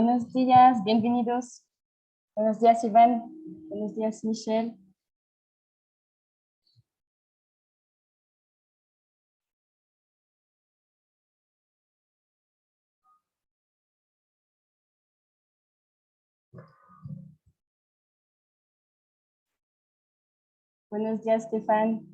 Buenos días, bienvenidos. Buenos días, Iván. Buenos días, Michelle. Buenos días, Stefan.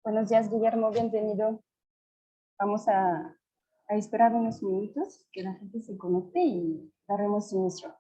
Buenos días, Guillermo, bienvenido. Vamos a esperar unos minutos que la gente se conecte y daremos inicio.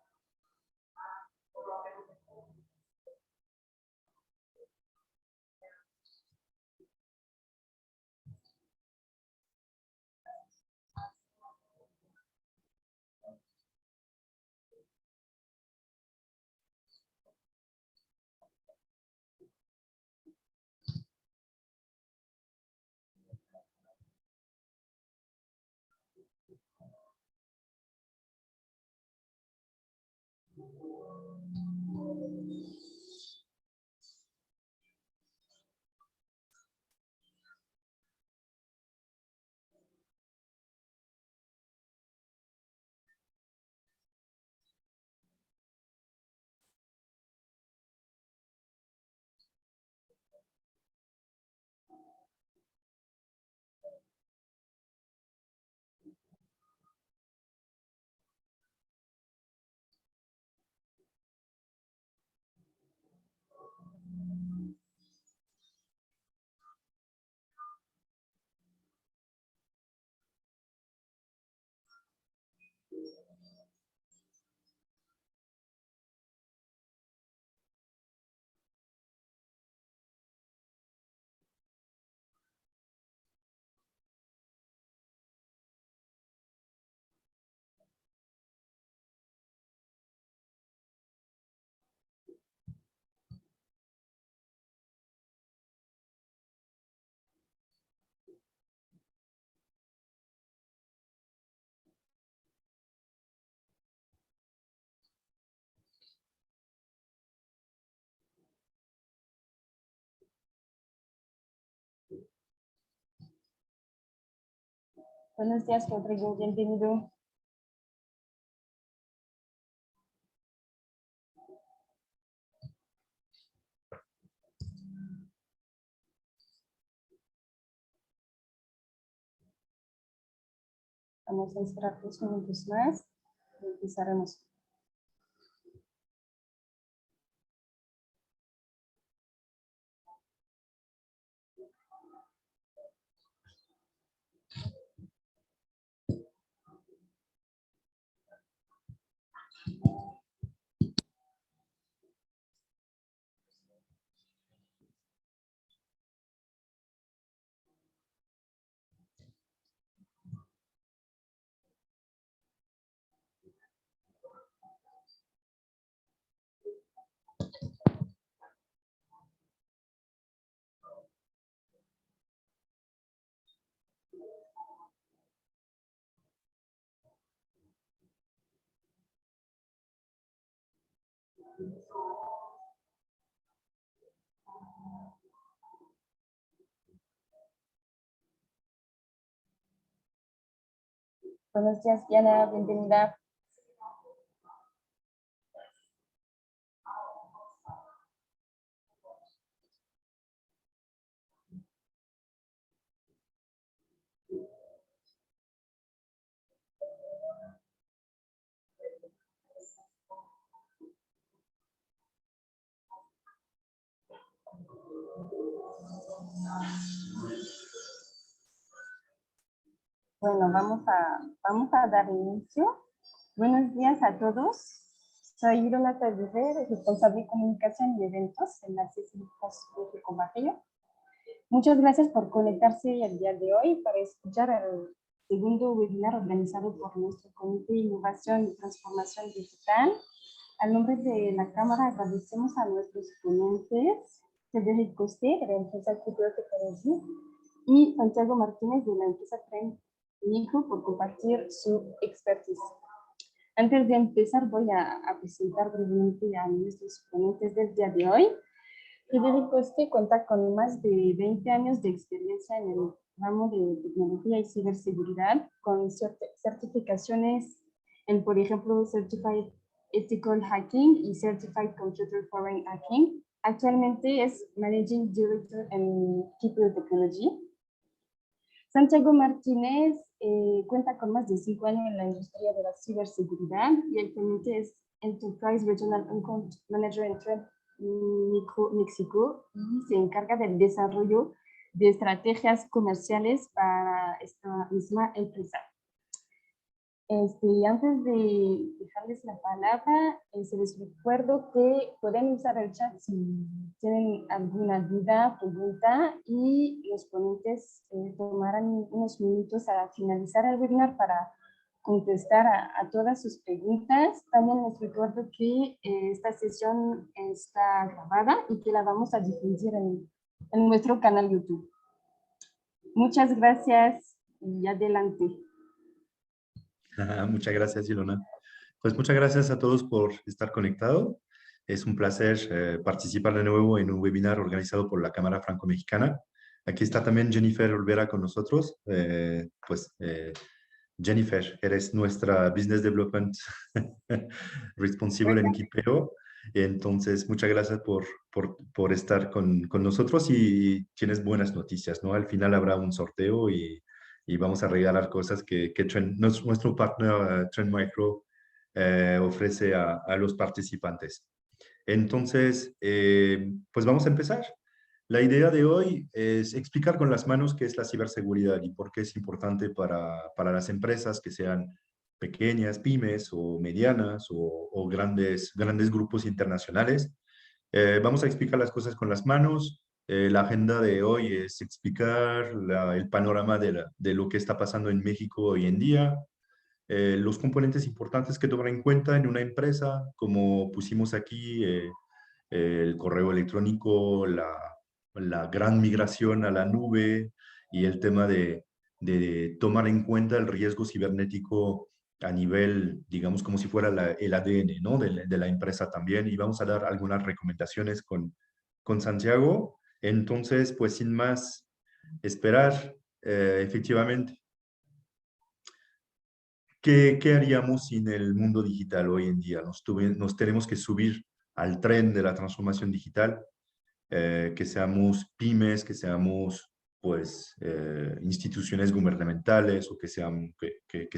Buenos días, Rodrigo, bienvenido. Vamos a esperar 2 minutos más y empezaremos. Buenos días, Diana, bienvenida. Bueno, vamos a dar inicio. Buenos días a todos. Soy Irona Taguirre, responsable de comunicación y eventos en la CICIPOS México Barrio. Muchas gracias por conectarse el día de hoy para escuchar segundo webinar organizado por nuestro Comité de Innovación y Transformación Digital. Al nombre de la Cámara agradecemos a nuestros ponentes, Federico Coste, de la empresa Cooper Technology, y Santiago Martínez, de la empresa Tren Micro, por compartir su expertise. Antes de empezar, voy a presentar brevemente a nuestros ponentes del día de hoy. Federico Coste cuenta con más de 20 años de experiencia en el ramo de tecnología y ciberseguridad, con certificaciones en, por ejemplo, Certified Ethical Hacking y Certified Computer Foreign Hacking. Actualmente es Managing Director en Keeper Technology. Santiago Martínez cuenta con más de 5 años en la industria de la ciberseguridad y actualmente es Enterprise Regional Account Manager en Trend México y se encarga del desarrollo de estrategias comerciales para esta misma empresa. Antes de dejarles la palabra, se les recuerdo que pueden usar el chat si tienen alguna duda, pregunta, y los ponentes tomarán unos minutos a finalizar el webinar para contestar a todas sus preguntas. También les recuerdo que esta sesión está grabada y que la vamos a difundir en nuestro canal YouTube. Muchas gracias y adelante. Muchas gracias, Ilona. Pues muchas gracias a todos por estar conectados. Es un placer participar de nuevo en un webinar organizado por la Cámara Franco-Mexicana. Aquí está también Jennifer Olvera con nosotros. Jennifer, eres nuestra Business Development Responsible en Kipeo. Entonces, muchas gracias por estar con nosotros y tienes buenas noticias, ¿no? Al final habrá un sorteo y vamos a regalar cosas que nuestro partner Trend Micro ofrece a los participantes. Entonces, pues vamos a empezar. La idea de hoy es explicar con las manos qué es la ciberseguridad y por qué es importante para las empresas que sean pequeñas, pymes o medianas o grandes grupos internacionales. Vamos a explicar las cosas con las manos. La agenda de hoy es explicar el panorama de lo que está pasando en México hoy en día, los componentes importantes que tomar en cuenta en una empresa, como pusimos aquí, el correo electrónico, la gran migración a la nube y el tema de tomar en cuenta el riesgo cibernético a nivel, digamos, como si fuera el ADN, ¿no? de la empresa también. Y vamos a dar algunas recomendaciones con Santiago. Entonces, pues sin más esperar, efectivamente, ¿qué haríamos sin el mundo digital hoy en día? Nos tenemos que subir al tren de la transformación digital, que seamos pymes, que seamos pues, instituciones gubernamentales o que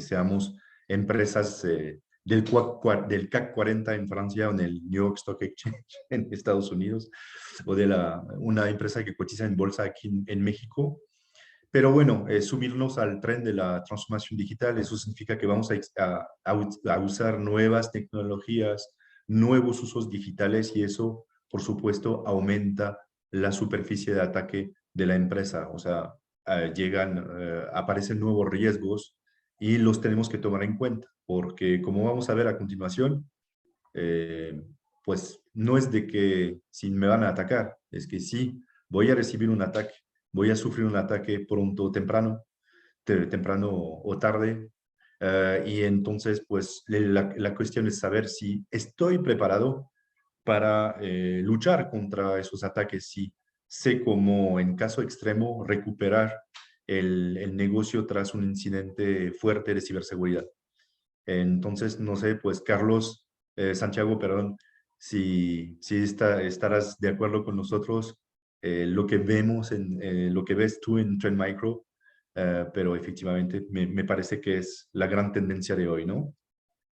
seamos empresas del CAC 40 en Francia o en el New York Stock Exchange en Estados Unidos o de una empresa que cotiza en bolsa aquí en México. Pero bueno, subirnos al tren de la transformación digital, eso significa que vamos a usar nuevas tecnologías, nuevos usos digitales y eso, por supuesto, aumenta la superficie de ataque de la empresa. O sea, aparecen nuevos riesgos y los tenemos que tomar en cuenta, porque como vamos a ver a continuación, pues no es de que si me van a atacar, es que sí, voy a recibir un ataque, voy a sufrir un ataque pronto o temprano, temprano o tarde, y entonces pues la cuestión es saber si estoy preparado para luchar contra esos ataques, si sé cómo en caso extremo recuperar el negocio tras un incidente fuerte de ciberseguridad. Entonces, no sé, pues Carlos, Santiago, perdón, si estarás de acuerdo con nosotros, lo que vemos, lo que ves tú en Trend Micro, pero efectivamente me parece que es la gran tendencia de hoy, ¿no?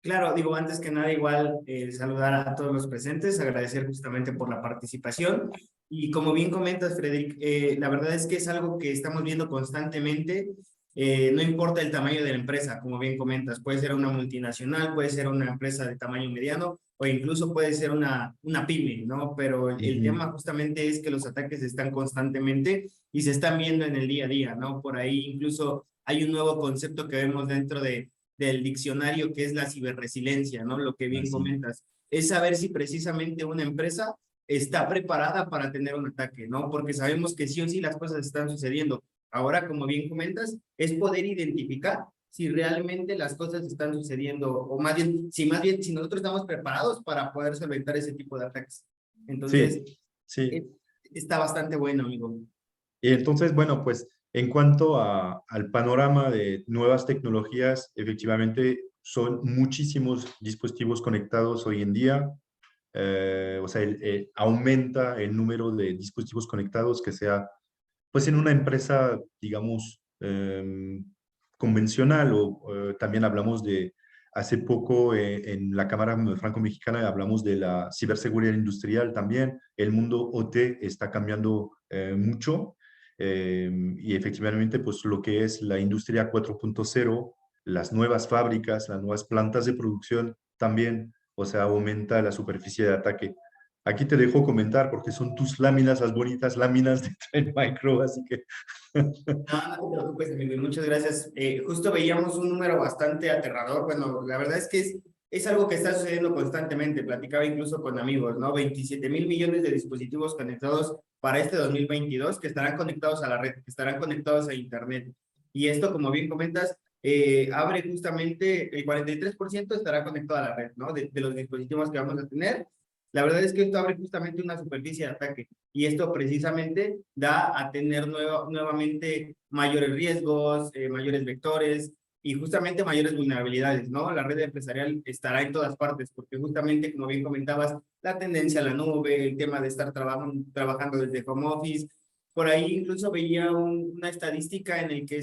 Claro, digo, antes que nada, igual saludar a todos los presentes, agradecer justamente por la participación. Y como bien comentas, Frederic, la verdad es que es algo que estamos viendo constantemente. No importa el tamaño de la empresa, como bien comentas, puede ser una multinacional, puede ser una empresa de tamaño mediano o incluso puede ser una pyme, ¿no? Pero el tema justamente es que los ataques están constantemente y se están viendo en el día a día, ¿no? Por ahí incluso hay un nuevo concepto que vemos dentro del diccionario que es la ciberresiliencia, ¿no? Lo que bien Así. comentas, es saber si precisamente una empresa está preparada para tener un ataque, ¿no? Porque sabemos que sí o sí las cosas están sucediendo. Ahora, como bien comentas, es poder identificar si realmente las cosas están sucediendo, o más bien, si nosotros estamos preparados para poder solventar ese tipo de ataques. Entonces, Sí, sí. eh, está bastante bueno, amigo. Y entonces, bueno, pues en cuanto al panorama de nuevas tecnologías, efectivamente son muchísimos dispositivos conectados hoy en día. O sea, aumenta el número de dispositivos conectados que sea, pues en una empresa, digamos, convencional o también hablamos de, hace poco en la Cámara Franco-Mexicana hablamos de la ciberseguridad industrial también. El mundo OT está cambiando mucho y efectivamente, pues lo que es la industria 4.0, las nuevas fábricas, las nuevas plantas de producción también, o sea, aumenta la superficie de ataque. Aquí te dejo comentar porque son tus láminas, las bonitas láminas de Trend Micro, así que... No, no te preocupes, amigo, y muchas gracias. Justo veíamos un número bastante aterrador. Bueno, la verdad es que es algo que está sucediendo constantemente. Platicaba incluso con amigos, ¿no? 27,000 millones de dispositivos conectados para este 2022 que estarán conectados a la red, que estarán conectados a Internet. Y esto, como bien comentas, abre justamente el 43% estará conectado a la red, ¿no? De los dispositivos que vamos a tener. La verdad es que esto abre justamente una superficie de ataque y esto precisamente da a tener nuevamente mayores riesgos, mayores vectores y justamente mayores vulnerabilidades, ¿no? La red empresarial estará en todas partes porque justamente, como bien comentabas, la tendencia a la nube, el tema de estar trabajando desde home office. Por ahí incluso veía una estadística en el que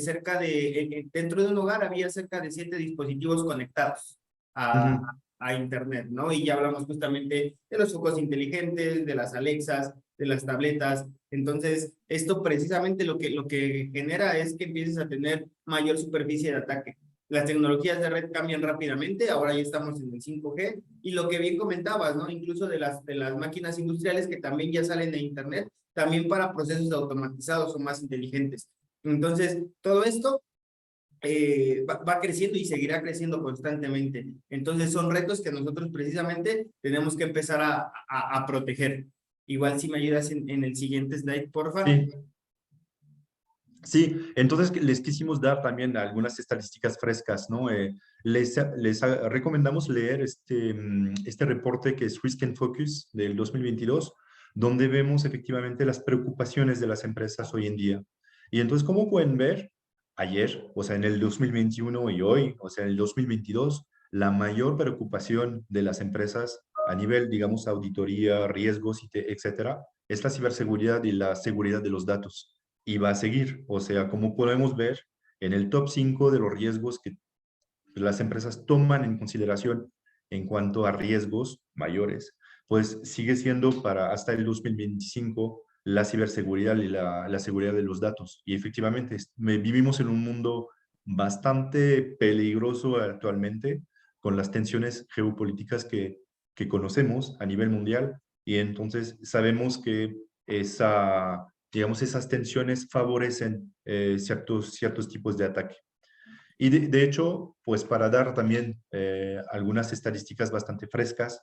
dentro de un hogar había cerca de 7 dispositivos conectados a, Ujú. a Internet, ¿no? Y ya hablamos justamente de los focos inteligentes, de las Alexas, de las tabletas. Entonces, esto precisamente lo que genera es que empieces a tener mayor superficie de ataque. Las tecnologías de red cambian rápidamente, ahora ya estamos en el 5G, y lo que bien comentabas, ¿no? Incluso de las máquinas industriales que también ya salen de Internet, también para procesos automatizados o más inteligentes. Entonces, todo esto va creciendo y seguirá creciendo constantemente. Entonces son retos que nosotros precisamente tenemos que empezar a proteger. Igual si me ayudas en el siguiente slide, porfa. Sí, sí, entonces les quisimos dar también algunas estadísticas frescas, ¿no? Recomendamos leer este reporte que es Risk and Focus del 2022, donde vemos efectivamente las preocupaciones de las empresas hoy en día. Y entonces, como pueden ver, ayer, o sea, en el 2021 y hoy, o sea, en el 2022, la mayor preocupación de las empresas a nivel, digamos, auditoría, riesgos, etcétera, es la ciberseguridad y la seguridad de los datos y va a seguir. O sea, como podemos ver, en el top 5 de los riesgos que las empresas toman en consideración en cuanto a riesgos mayores, pues sigue siendo para hasta el 2025 la ciberseguridad y la seguridad de los datos. Y efectivamente, vivimos en un mundo bastante peligroso actualmente con las tensiones geopolíticas que conocemos a nivel mundial y entonces sabemos que digamos, esas tensiones favorecen ciertos tipos de ataque. Y de hecho, pues para dar también algunas estadísticas bastante frescas,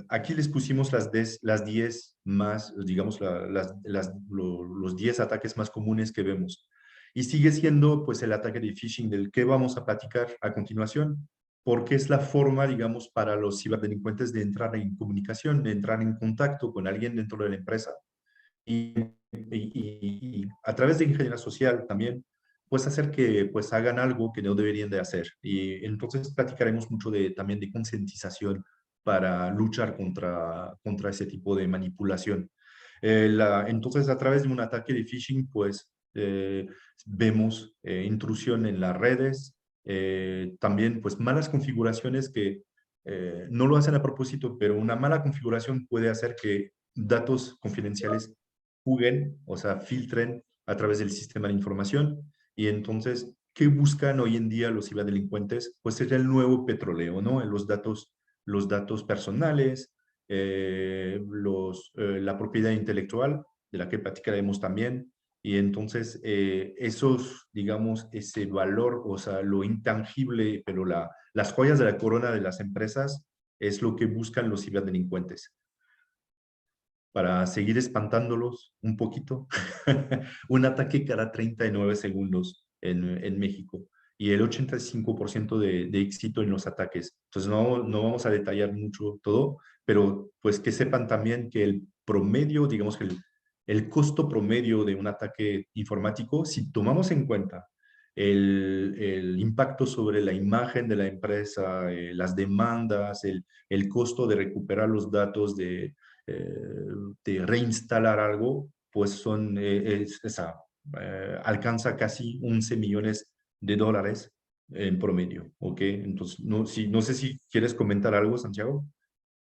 aquí les pusimos las 10 más, digamos, los 10 ataques más comunes que vemos. Y sigue siendo pues el ataque de phishing del que vamos a platicar a continuación, porque es la forma, digamos, para los ciberdelincuentes de entrar en comunicación, de entrar en contacto con alguien dentro de la empresa y, y a través de ingeniería social también, pues hacer que pues hagan algo que no deberían de hacer. Y entonces platicaremos mucho también de concientización para luchar contra ese tipo de manipulación. Entonces, a través de un ataque de phishing, pues vemos intrusión en las redes, también pues malas configuraciones que no lo hacen a propósito, pero una mala configuración puede hacer que datos confidenciales juguen, o sea, filtren a través del sistema de información. Y entonces, ¿qué buscan hoy en día los ciberdelincuentes? Pues es el nuevo petróleo, ¿no? Los datos personales, la propiedad intelectual, de la que platicaremos también, Y entonces esos, digamos, ese valor, o sea, lo intangible, pero las joyas de la corona de las empresas es lo que buscan los ciberdelincuentes para seguir espantándolos un poquito. Un ataque cada 39 segundos en México y el 85% de éxito en los ataques. Entonces no vamos a detallar mucho todo, pero pues que sepan también que el promedio, digamos que el costo promedio de un ataque informático, si tomamos en cuenta el impacto sobre la imagen de la empresa, las demandas, el costo de recuperar los datos, de reinstalar algo, pues alcanza casi 11 millones de dólares en promedio, ¿ok? Entonces, no sé si quieres comentar algo, Santiago.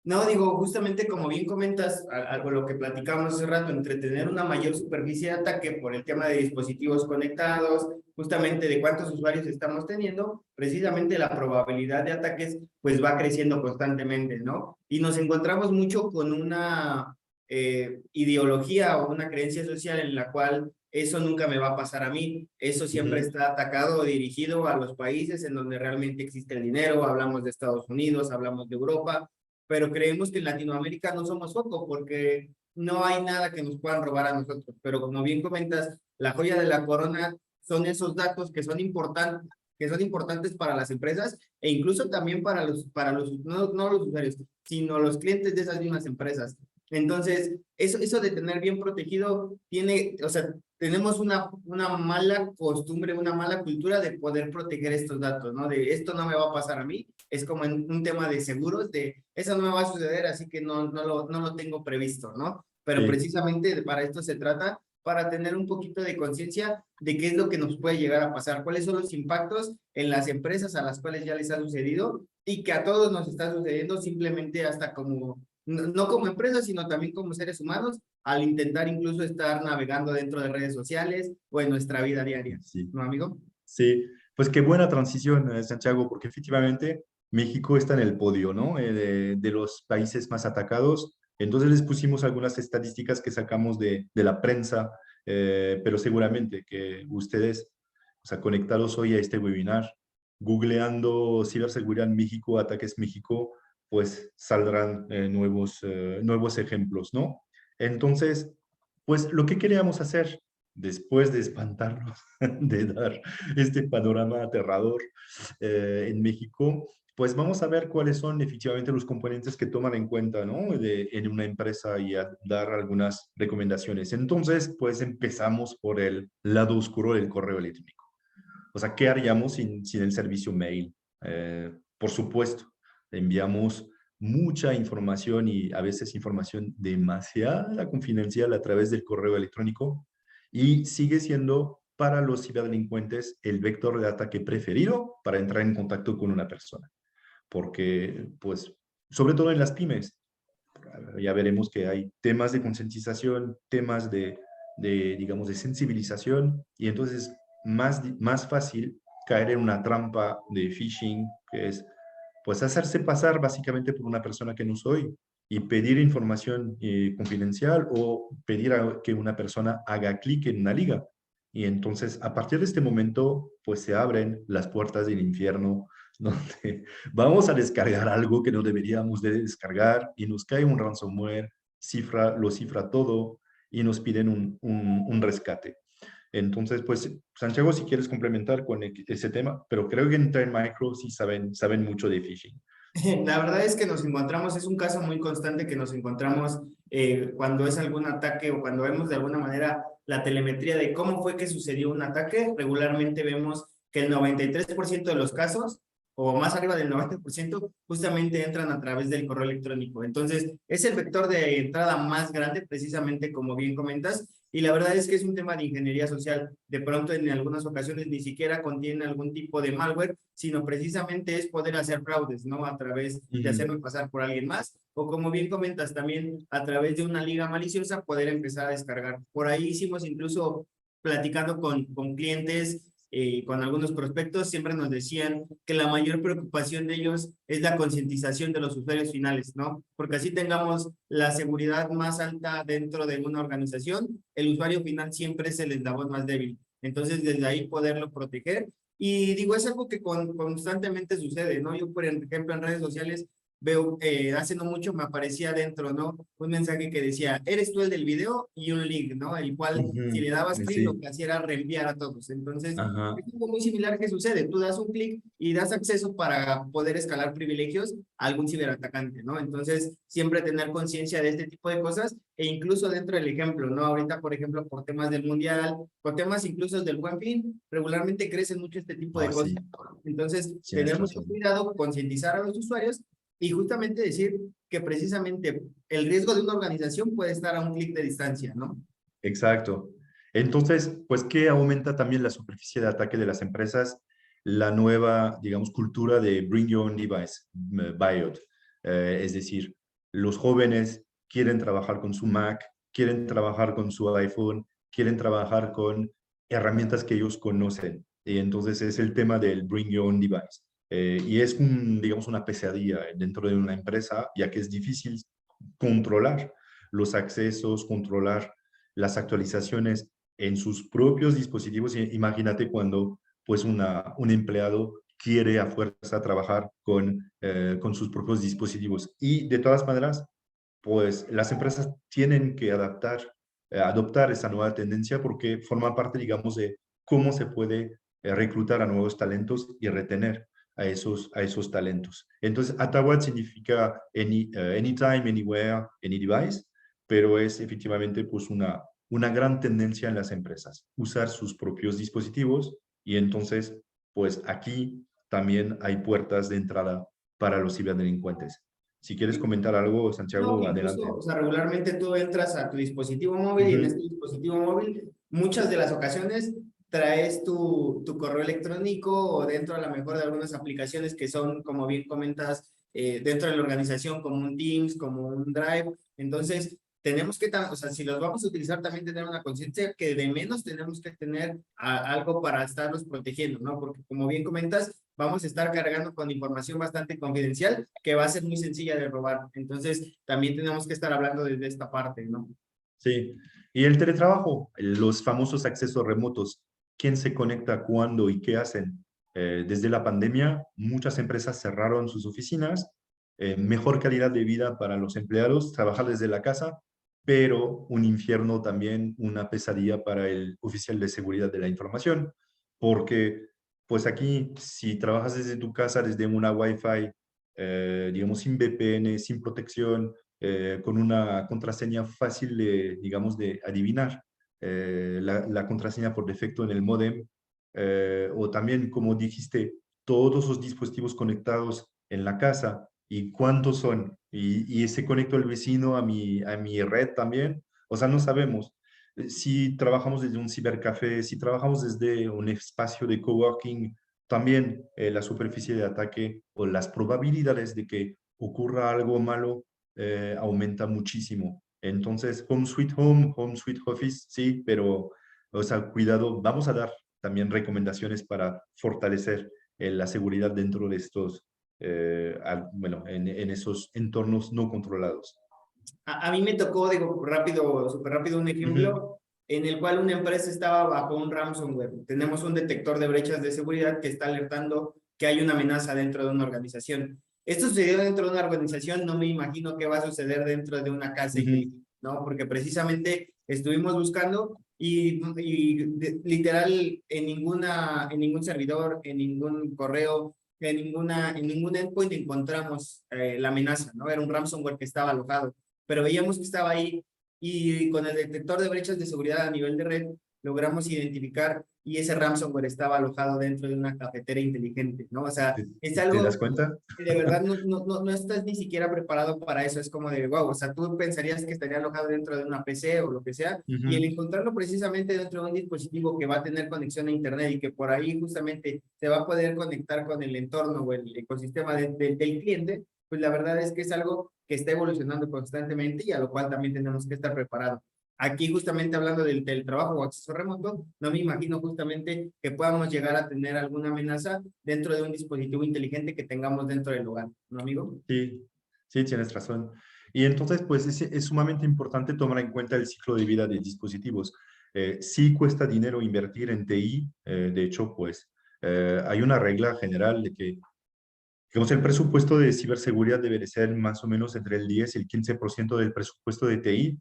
No, digo, justamente como bien comentas, algo lo que platicábamos hace rato, entre tener una mayor superficie de ataque por el tema de dispositivos conectados, justamente de cuántos usuarios estamos teniendo, precisamente la probabilidad de ataques pues va creciendo constantemente, ¿no? Y nos encontramos mucho con una ideología o una creencia social en la cual eso nunca me va a pasar a mí, eso siempre está atacado o dirigido a los países en donde realmente existe el dinero, hablamos de Estados Unidos, hablamos de Europa, pero creemos que en Latinoamérica no somos foco porque no hay nada que nos puedan robar a nosotros. Pero como bien comentas, la joya de la corona son esos datos que son importantes para las empresas e incluso también para no los usuarios, sino los clientes de esas mismas empresas. Entonces, eso de tener bien protegido o sea, tenemos una mala costumbre, una mala cultura de poder proteger estos datos, ¿no? De esto no me va a pasar a mí, es como en un tema de seguros, de eso no me va a suceder, así que no lo tengo previsto, ¿no? Pero Sí. precisamente para esto se trata, para tener un poquito de conciencia de qué es lo que nos puede llegar a pasar, cuáles son los impactos en las empresas a las cuales ya les ha sucedido y que a todos nos está sucediendo simplemente hasta como, no como empresas, sino también como seres humanos, al intentar incluso estar navegando dentro de redes sociales o en nuestra vida diaria, Sí. ¿no, amigo? Sí, pues qué buena transición, Santiago, porque efectivamente México está en el podio, ¿no? De los países más atacados. Entonces les pusimos algunas estadísticas que sacamos de la prensa, pero seguramente que ustedes, o sea, conectados hoy a este webinar, googleando ciberseguridad en México, ataques México, pues saldrán nuevos ejemplos, ¿no? Entonces, pues lo que queríamos hacer después de espantarlos, de dar este panorama aterrador en México, pues vamos a ver cuáles son efectivamente los componentes que toman en cuenta, ¿no? En una empresa y a dar algunas recomendaciones. Entonces, pues empezamos por el lado oscuro del correo electrónico. O sea, ¿qué haríamos sin el servicio mail? Por supuesto, enviamos mucha información y a veces información demasiada confidencial a través del correo electrónico y sigue siendo para los ciberdelincuentes el vector de ataque preferido para entrar en contacto con una persona. Porque, pues, sobre todo en las pymes, ya veremos que hay temas de concientización, temas digamos, de sensibilización, y entonces más fácil caer en una trampa de phishing, que es, pues, hacerse pasar básicamente por una persona que no soy y pedir información confidencial o pedir que una persona haga clic en una liga. Y entonces, a partir de este momento, pues se abren las puertas del infierno, donde vamos a descargar algo que no deberíamos de descargar y nos cae un ransomware, lo cifra todo y nos piden un rescate. Entonces, pues, Santiago, si quieres complementar con ese tema, pero creo que en Trend Micro sí saben mucho de phishing. La verdad es que nos encontramos, es un caso muy constante que nos encontramos cuando es algún ataque o cuando vemos de alguna manera la telemetría de cómo fue que sucedió un ataque. Regularmente vemos que el 93% de los casos, o más arriba del 90%, justamente entran a través del correo electrónico. Entonces, es el vector de entrada más grande, precisamente como bien comentas, y la verdad es que es un tema de ingeniería social. De pronto, en algunas ocasiones, ni siquiera contiene algún tipo de malware, sino precisamente es poder hacer fraudes, ¿no? A través de hacerme pasar por alguien más, o como bien comentas, también a través de una liga maliciosa, poder empezar a descargar. Por ahí hicimos incluso platicando con clientes con algunos prospectos, siempre nos decían que la mayor preocupación de ellos es la concientización de los usuarios finales, ¿no? Porque así tengamos la seguridad más alta dentro de una organización, el usuario final siempre es el eslabón más débil. Entonces, desde ahí poderlo proteger. Y digo, es algo que constantemente sucede, ¿no? Yo, por ejemplo, en redes sociales veo, hace no mucho me aparecía dentro, ¿no? Un mensaje que decía, eres tú el del video y un link, ¿no? El cual, si le dabas clic, lo Sí, que hacía era reenviar a todos. Entonces, ajá, es algo muy similar que sucede. Tú das un clic y das acceso para poder escalar privilegios a algún ciberatacante, ¿no? Entonces, siempre tener conciencia de este tipo de cosas e incluso dentro del ejemplo, ¿no? Ahorita, por ejemplo, por temas del mundial, por temas incluso del Buen Fin, regularmente crecen mucho este tipo de cosas. sí, Entonces, tienes tener mucho razón. cuidado, concientizar a los usuarios y justamente decir que precisamente el riesgo de una organización puede estar a un clic de distancia, ¿no? Exacto. Entonces, pues, ¿qué aumenta también la superficie de ataque de las empresas? La nueva, digamos, cultura de Bring Your Own Device, BIOD. Es decir, los jóvenes quieren trabajar con su Mac, quieren trabajar con su iPhone, quieren trabajar con herramientas que ellos conocen. Y entonces es el tema del Bring Your Own Device. Y es, digamos, una pesadilla dentro de una empresa, ya que es difícil controlar los accesos, controlar las actualizaciones en sus propios dispositivos. Imagínate cuando pues un empleado quiere a fuerza trabajar con sus propios dispositivos. Y de todas maneras, pues las empresas tienen que adoptar esa nueva tendencia porque forma parte, digamos, de cómo se puede reclutar a nuevos talentos y retener a esos talentos. Entonces, Atawad significa anytime, anywhere, any device, pero es efectivamente pues una gran tendencia en las empresas, usar sus propios dispositivos y entonces pues aquí también hay puertas de entrada para los ciberdelincuentes. Si quieres comentar algo, No, Santiago, que incluso, adelante. o sea, regularmente tú entras a tu dispositivo móvil y en este Ujú. dispositivo móvil, muchas de las ocasiones traes tu correo electrónico o dentro a lo mejor de algunas aplicaciones que son, como bien comentas, dentro de la organización, como un Teams, como un Drive. Entonces, tenemos que, o sea, si los vamos a utilizar, también tener una conciencia que de menos tenemos que tener algo para estarlos protegiendo, ¿no? Porque como bien comentas, vamos a estar cargando con información bastante confidencial que va a ser muy sencilla de robar. Entonces, también tenemos que estar hablando desde esta parte, ¿no? Sí. Y el teletrabajo, los famosos accesos remotos, ¿quién se conecta, cuándo y qué hacen? Desde la pandemia, muchas empresas cerraron sus oficinas, mejor calidad de vida para los empleados, trabajar desde la casa, pero un infierno también, una pesadilla para el oficial de seguridad de la información, porque pues aquí, si trabajas desde tu casa, desde una Wi-Fi, digamos, sin VPN, sin protección, con una contraseña fácil de, digamos, de adivinar, la contraseña por defecto en el módem, o también, como dijiste, todos los dispositivos conectados en la casa y cuántos son, y se conectó el vecino a mi red también, o sea, no sabemos. Si trabajamos desde un cibercafé, si trabajamos desde un espacio de coworking, también la superficie de ataque o las probabilidades de que ocurra algo malo aumenta muchísimo. Entonces, Home Sweet Home, Home Sweet Office, sí, pero, o sea, cuidado, vamos a dar también recomendaciones para fortalecer la seguridad dentro de estos, bueno, en esos entornos no controlados. A mí me tocó, digo, rápido, súper rápido, un Ujú. ejemplo en el cual una empresa estaba bajo un ransomware. Tenemos un detector de brechas de seguridad que está alertando que hay una amenaza dentro de una organización. Esto sucedió dentro de una organización, no me imagino qué va a suceder dentro de una casa Ujú. inteligente, ¿no? Porque precisamente estuvimos buscando literal en ningún servidor, en ningún correo, en ningún endpoint encontramos la amenaza, ¿no? Era un ransomware que estaba alojado, pero veíamos que estaba ahí y con el detector de brechas de seguridad a nivel de red logramos identificar y ese ransomware estaba alojado dentro de una cafetera inteligente, ¿no? O sea, ¿Te, es te das algo cuenta? que de verdad no estás ni siquiera preparado para eso, es como de, wow, o sea, tú pensarías que estaría alojado dentro de una PC o lo que sea, y el Ujú. encontrarlo precisamente dentro de un dispositivo que va a tener conexión a Internet y que por ahí justamente se va a poder conectar con el entorno o el ecosistema del cliente, pues la verdad es que es algo que está evolucionando constantemente y a lo cual también tenemos que estar preparados. aquí justamente hablando del trabajo o acceso remoto, no me imagino justamente que podamos llegar a tener alguna amenaza dentro de un dispositivo inteligente que tengamos dentro del hogar, ¿no, amigo? Sí, sí, tienes razón. Y entonces, pues es sumamente importante tomar en cuenta el ciclo de vida de dispositivos. Sí cuesta dinero invertir en TI. De hecho, pues hay una regla general de que, digamos, el presupuesto de ciberseguridad debe de ser más o menos entre el 10 y el 15% del presupuesto de TI,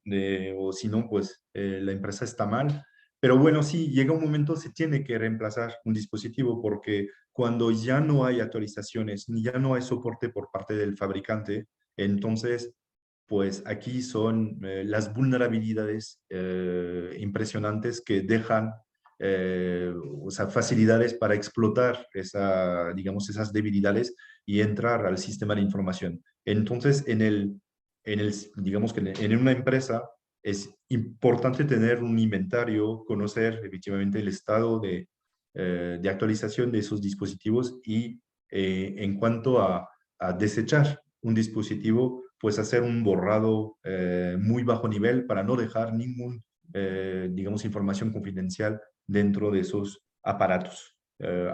o si no, pues la empresa está mal. Pero bueno, sí, llega un momento, se tiene que reemplazar un dispositivo porque cuando ya no hay actualizaciones, ni ya no hay soporte por parte del fabricante, entonces, pues aquí son las vulnerabilidades impresionantes que dejan, o sea, facilidades para explotar digamos, esas debilidades y entrar al sistema de información. Entonces, digamos que en una empresa es importante tener un inventario, conocer efectivamente el estado de actualización de esos dispositivos y en cuanto a desechar un dispositivo, pues hacer un borrado muy bajo nivel para no dejar ningún, digamos, información confidencial dentro de esos aparatos.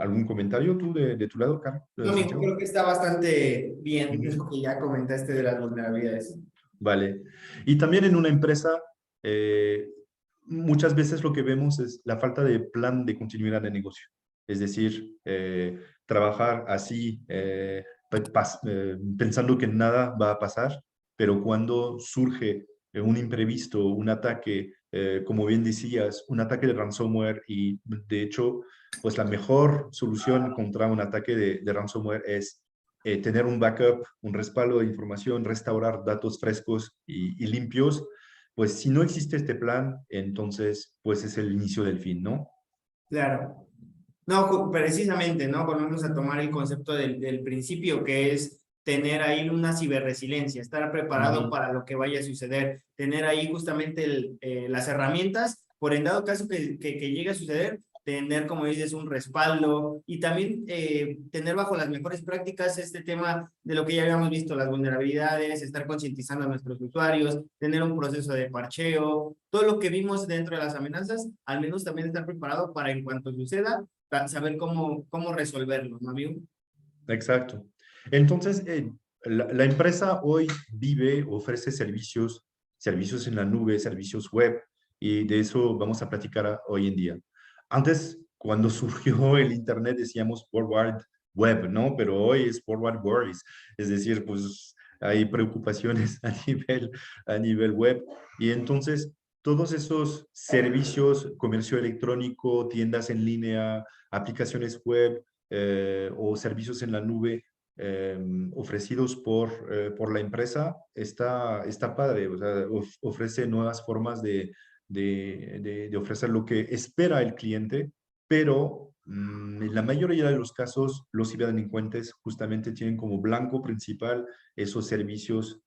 ¿Algún comentario tú de tu lado, No, amigo, Santiago? creo que está bastante bien Ujú. lo que ya comentaste de las vulnerabilidades. Vale. Y también en una empresa, eh, muchas veces lo que vemos es la falta de plan de continuidad de negocio. Es decir, trabajar así, pensando que nada va a pasar, pero cuando surge un imprevisto, un ataque, como bien decías, un ataque de ransomware y de hecho, pues la mejor solución contra un ataque de ransomware es tener un backup, un respaldo de información, restaurar datos frescos y limpios, pues si no existe este plan, entonces pues es el inicio del fin, ¿no? Claro. No, precisamente, ¿no? Volvemos a tomar el concepto del principio, que es tener ahí una ciberresiliencia, estar preparado Ujú. para lo que vaya a suceder, tener ahí justamente las herramientas, por en dado caso que llegue a suceder, tener, como dices, un respaldo y también tener bajo las mejores prácticas este tema de lo que ya habíamos visto, las vulnerabilidades, estar concientizando a nuestros usuarios, tener un proceso de parcheo, todo lo que vimos dentro de las amenazas, al menos también estar preparado para en cuanto suceda, saber cómo resolverlo, ¿no, amigo? Exacto. Entonces, la empresa hoy vive, ofrece servicios en la nube, servicios web, y de eso vamos a platicar hoy en día. Antes, cuando surgió el Internet, decíamos World Wide Web, ¿no? Pero hoy es World Wide Worries, es decir, pues hay preocupaciones a nivel web, y entonces todos esos servicios, comercio electrónico, tiendas en línea, aplicaciones web, o servicios en la nube ofrecidos por la empresa, está padre, o sea, ofrece nuevas formas de ofrecer lo que espera el cliente, pero en la mayoría de los casos los ciberdelincuentes justamente tienen como blanco principal esos servicios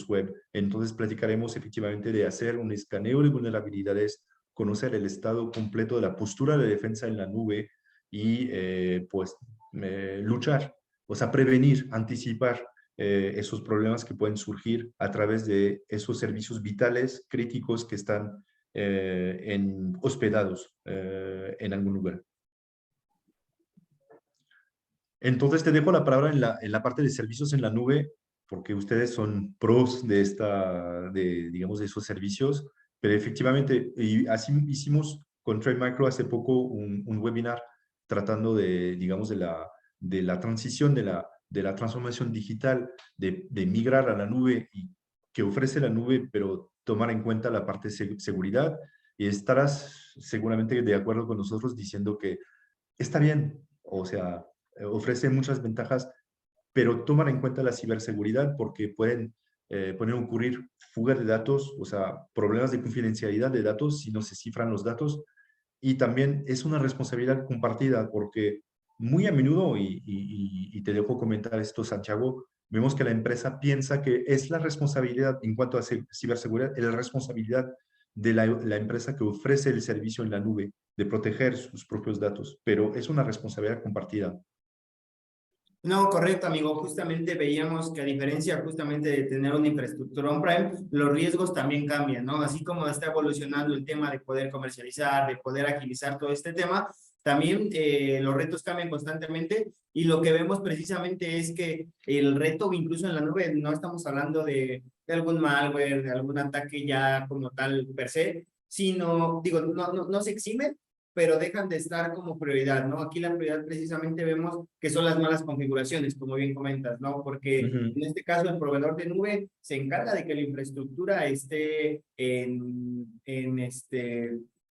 web. Entonces platicaremos efectivamente de hacer un escaneo de vulnerabilidades, conocer el estado completo de la postura de defensa en la nube, y pues luchar, o sea, prevenir, anticipar esos problemas que pueden surgir a través de esos servicios vitales, críticos que están hospedados en algún lugar. Entonces te dejo la palabra en la parte de servicios en la nube, porque ustedes son pros digamos, de esos servicios, pero efectivamente, y así hicimos con Trade Micro hace poco un webinar tratando digamos, de la transición, de la transformación digital, de migrar a la nube y que ofrece la nube, pero tomar en cuenta la parte de seguridad, y estarás seguramente de acuerdo con nosotros diciendo que está bien, o sea, ofrece muchas ventajas, pero tomar en cuenta la ciberseguridad porque pueden ocurrir fugas de datos, o sea, problemas de confidencialidad de datos si no se cifran los datos. Y también es una responsabilidad compartida porque muy a menudo, y te dejo comentar esto, Santiago, vemos que la empresa piensa que es la responsabilidad en cuanto a ciberseguridad, es la responsabilidad de la empresa que ofrece el servicio en la nube de proteger sus propios datos, pero es una responsabilidad compartida. No, correcto, amigo. Justamente veíamos que a diferencia justamente de tener una infraestructura on-prem, los riesgos también cambian, ¿no? Así como está evolucionando el tema de poder comercializar, de poder agilizar todo este tema, también los retos cambian constantemente y lo que vemos precisamente es que el reto, incluso en la nube, no estamos hablando de algún malware, de algún ataque ya como tal per se, sino, digo, no se exime, pero dejan de estar como prioridad, ¿no? Aquí la prioridad precisamente vemos que son las malas configuraciones, como bien comentas, ¿no? Porque Ujú. en este caso el proveedor de nube se encarga de que la infraestructura esté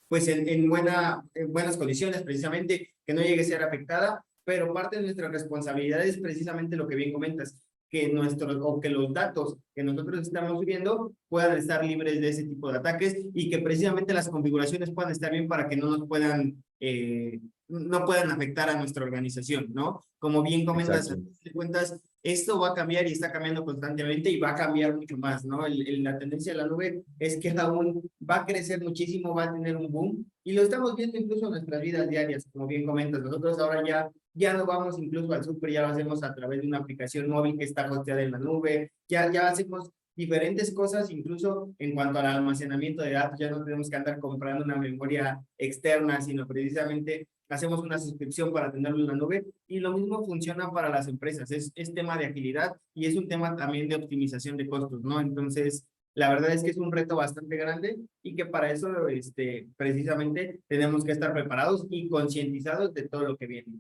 pues en buenas condiciones, precisamente, que no llegue a ser afectada, pero parte de nuestra responsabilidad es precisamente lo que bien comentas, que los datos que nosotros estamos subiendo puedan estar libres de ese tipo de ataques y que precisamente las configuraciones puedan estar bien para que no nos puedan, no puedan afectar a nuestra organización, ¿no? Como bien comentas, a Exacto. fin de cuentas, esto va a cambiar y está cambiando constantemente y va a cambiar mucho más, ¿no? La tendencia de la nube es que aún va a crecer muchísimo, va a tener un boom y lo estamos viendo incluso en nuestras vidas diarias, como bien comentas. Nosotros ahora ya no vamos incluso al súper, ya lo hacemos a través de una aplicación móvil que está hosteada en la nube, ya hacemos diferentes cosas, incluso en cuanto al almacenamiento de datos, ya no tenemos que andar comprando una memoria externa, sino precisamente hacemos una suscripción para tenerlo en la nube y lo mismo funciona para las empresas, es tema de agilidad y es un tema también de optimización de costos, ¿no? Entonces, la verdad es que es un reto bastante grande y que para eso, precisamente, tenemos que estar preparados y concientizados de todo lo que viene.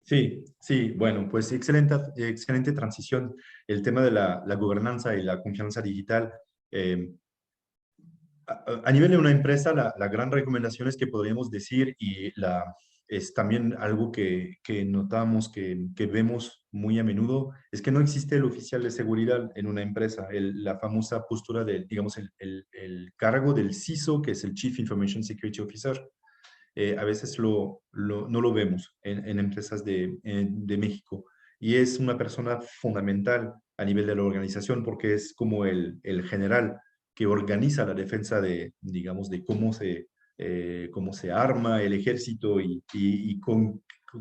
Sí, sí, bueno, pues excelente, excelente transición. El tema de la gobernanza y la confianza digital. eh, a nivel de una empresa, la gran recomendación es que podríamos decir, y es también algo que notamos, que vemos muy a menudo, es que no existe el oficial de seguridad en una empresa. La famosa postura del, digamos, el cargo del CISO, que es el Chief Information Security Officer. A veces no lo vemos en empresas de México. Y es una persona fundamental a nivel de la organización porque es como el general que organiza la defensa de, digamos, de cómo se arma el ejército y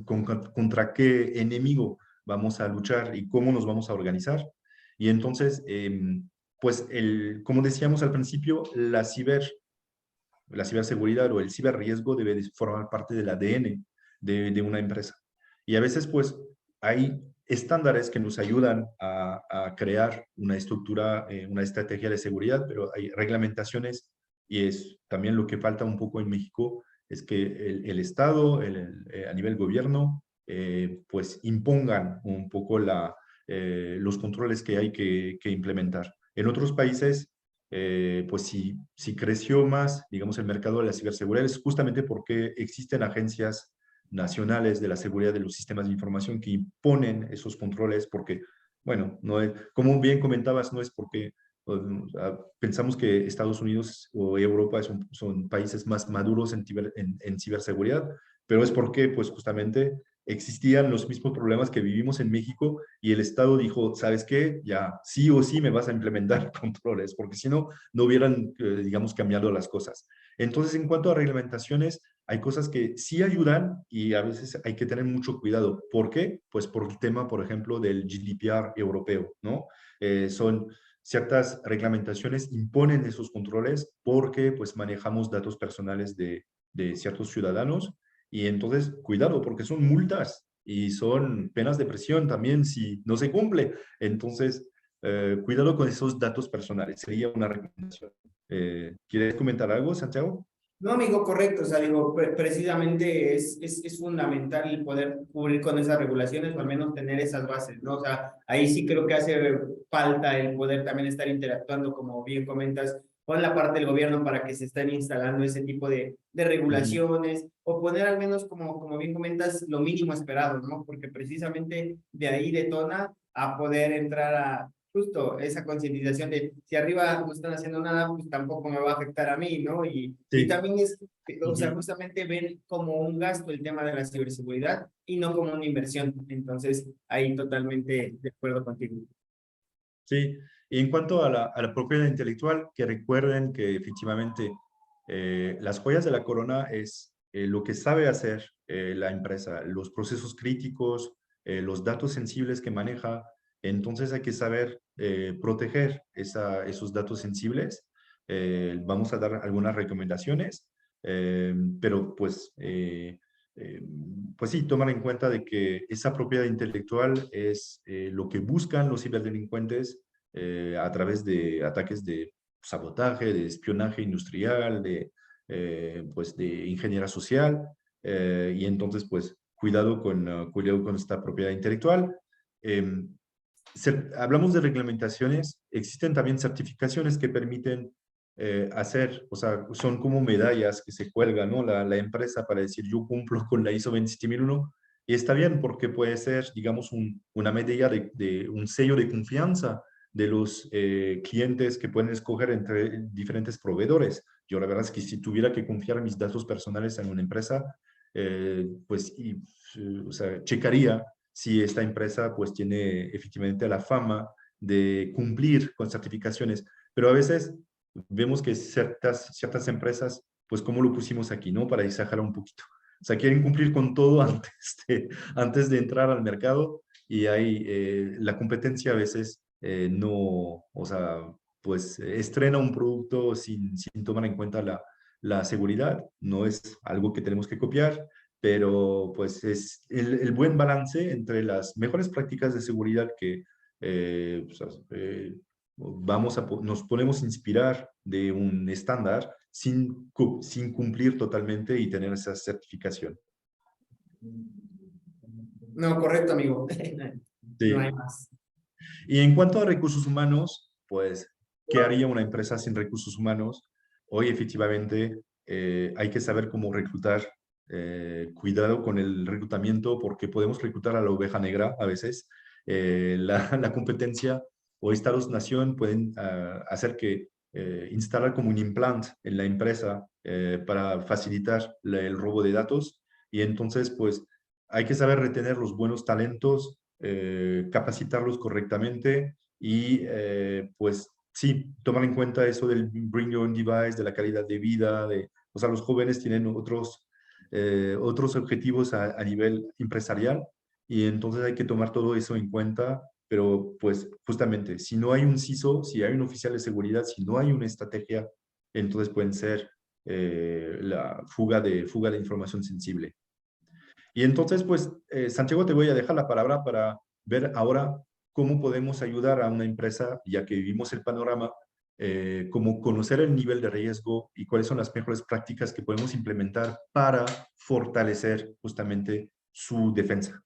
contra qué enemigo vamos a luchar y cómo nos vamos a organizar. Y entonces, pues, como decíamos al principio, la ciberseguridad o el ciberriesgo debe de formar parte del ADN de una empresa. Y a veces, pues, hay estándares que nos ayudan a crear una estructura, una estrategia de seguridad, pero hay reglamentaciones y es también lo que falta un poco en México, es que el Estado, a nivel gobierno, pues impongan un poco los controles que hay que implementar. En otros países pues si creció más, digamos, el mercado de la ciberseguridad es justamente porque existen agencias nacionales de la seguridad de los sistemas de información que imponen esos controles porque, bueno, no es, como bien comentabas, no es porque pensamos que Estados Unidos o Europa son países más maduros en ciberseguridad, pero es porque, pues justamente existían los mismos problemas que vivimos en México y el Estado dijo, ¿sabes qué? Ya sí o sí me vas a implementar controles, porque si no, no hubieran, digamos, cambiado las cosas. Entonces, en cuanto a reglamentaciones, hay cosas que sí ayudan y a veces hay que tener mucho cuidado. ¿Por qué? Pues por el tema, por ejemplo, del GDPR europeo, ¿no? Son ciertas reglamentaciones imponen esos controles porque pues manejamos datos personales de ciertos ciudadanos y entonces cuidado porque son multas y son penas de prisión también si no se cumple. Entonces, cuidado con esos datos personales, sería una recomendación. ¿Quieres comentar algo, Santiago? No, amigo, correcto. O sea, digo, precisamente es fundamental el poder cubrir con esas regulaciones o al menos tener esas bases, ¿no? O sea, ahí sí creo que hace falta el poder también estar interactuando, como bien comentas, con la parte del gobierno para que se estén instalando ese tipo de Ujú. regulaciones o poner al menos, como bien comentas, lo mínimo esperado, ¿no? Porque precisamente de ahí detona a poder entrar a justo esa concientización de si arriba no están haciendo nada, pues tampoco me va a afectar a mí, ¿no? Y Sí. también es, o sea, Ujú. justamente ven como un gasto el tema de la ciberseguridad y no como una inversión. Entonces, ahí totalmente de acuerdo contigo. Sí, y en cuanto a la propiedad intelectual, que recuerden que efectivamente las joyas de la corona es lo que sabe hacer la empresa, los procesos críticos, los datos sensibles que maneja. Entonces hay que saber proteger esos datos sensibles. Vamos a dar algunas recomendaciones, pero pues sí, tomar en cuenta de que esa propiedad intelectual es lo que buscan los ciberdelincuentes a través de ataques de sabotaje, de espionaje industrial, pues de ingeniería social, y entonces pues cuidado con esta propiedad intelectual. Hablamos de reglamentaciones, existen también certificaciones que permiten hacer, o sea, son como medallas que se cuelgan, ¿no? La empresa para decir yo cumplo con la ISO 27001 y está bien porque puede ser, digamos, una medalla de un sello de confianza de los clientes que pueden escoger entre diferentes proveedores. Yo la verdad es que si tuviera que confiar mis datos personales en una empresa, o sea, checaría si esta empresa pues tiene efectivamente la fama de cumplir con certificaciones, pero a veces vemos que ciertas empresas, pues como lo pusimos aquí, ¿no? Para exagerar un poquito. O sea, quieren cumplir con todo antes de entrar al mercado y hay la competencia a veces no, o sea, pues estrena un producto sin tomar en cuenta la seguridad. No es algo que tenemos que copiar, pero pues es el buen balance entre las mejores prácticas de seguridad que pues, nos podemos inspirar de un estándar sin cumplir totalmente y tener esa certificación. No, correcto, amigo. No hay Sí. más. Y en cuanto a recursos humanos, pues, ¿qué haría una empresa sin recursos humanos? Hoy efectivamente hay que saber cómo reclutar. Cuidado con el reclutamiento porque podemos reclutar a la oveja negra a veces. La competencia o estados-nación pueden hacer que instalar como un implant en la empresa para facilitar el robo de datos y entonces pues hay que saber retener los buenos talentos, capacitarlos correctamente y pues sí, tomar en cuenta eso del bring your own device, de la calidad de vida, o sea, los jóvenes tienen otros objetivos a nivel empresarial y entonces hay que tomar todo eso en cuenta, pero pues justamente, si no hay un CISO, si hay un oficial de seguridad, si no hay una estrategia, entonces pueden ser la fuga de información sensible. Y entonces, pues, Santiago, te voy a dejar la palabra para ver ahora cómo podemos ayudar a una empresa, ya que vivimos el panorama, cómo conocer el nivel de riesgo y cuáles son las mejores prácticas que podemos implementar para fortalecer justamente su defensa.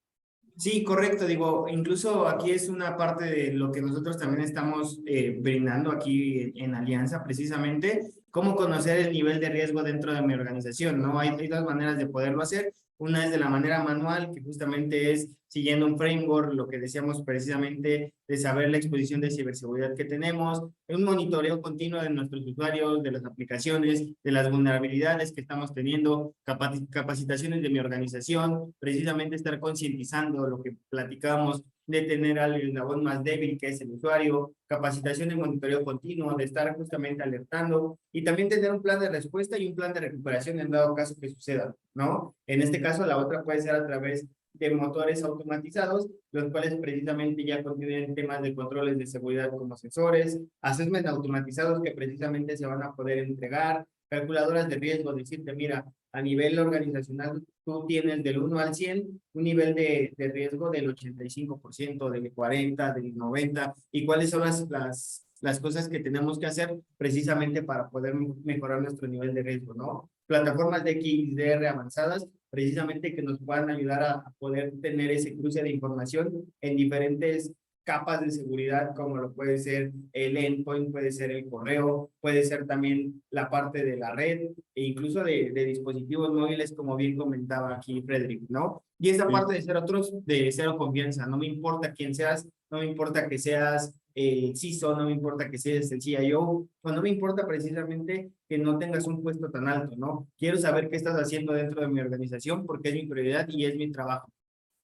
Sí, correcto. Digo, incluso aquí es una parte de lo que nosotros también estamos brindando aquí en Alianza, precisamente, cómo conocer el nivel de riesgo dentro de mi organización, ¿no? Hay dos maneras de poderlo hacer. Una es de la manera manual, que justamente es siguiendo un framework, lo que decíamos precisamente de saber la exposición de ciberseguridad que tenemos, un monitoreo continuo de nuestros usuarios, de las aplicaciones, de las vulnerabilidades que estamos teniendo, capacitaciones de mi organización, precisamente estar concientizando lo que platicábamos de tener al eslabón más débil que es el usuario, capacitación de monitoreo continuo, de estar justamente alertando y también tener un plan de respuesta y un plan de recuperación en dado caso que suceda, ¿no? En este caso, la otra puede ser a través de motores automatizados, los cuales precisamente ya contienen temas de controles de seguridad como sensores, assessment automatizados que precisamente se van a poder entregar, calculadoras de riesgo, decirte, mira, a nivel organizacional tú tienes del 1 al 100 un nivel de riesgo del 85%, del 40%, del 90%, y cuáles son las cosas que tenemos que hacer precisamente para poder mejorar nuestro nivel de riesgo, ¿no? Plataformas de XDR avanzadas, precisamente que nos puedan ayudar a poder tener ese cruce de información en diferentes capas de seguridad, como lo puede ser el endpoint, puede ser el correo, puede ser también la parte de la red e incluso de dispositivos móviles, como bien comentaba aquí Frederick, ¿no? Y esa parte de ser otros, de cero confianza, no me importa quién seas, no me importa que seas el CISO, no me importa que seas el CIO, o no me importa precisamente que no tengas un puesto tan alto, ¿no? Quiero saber qué estás haciendo dentro de mi organización porque es mi prioridad y es mi trabajo.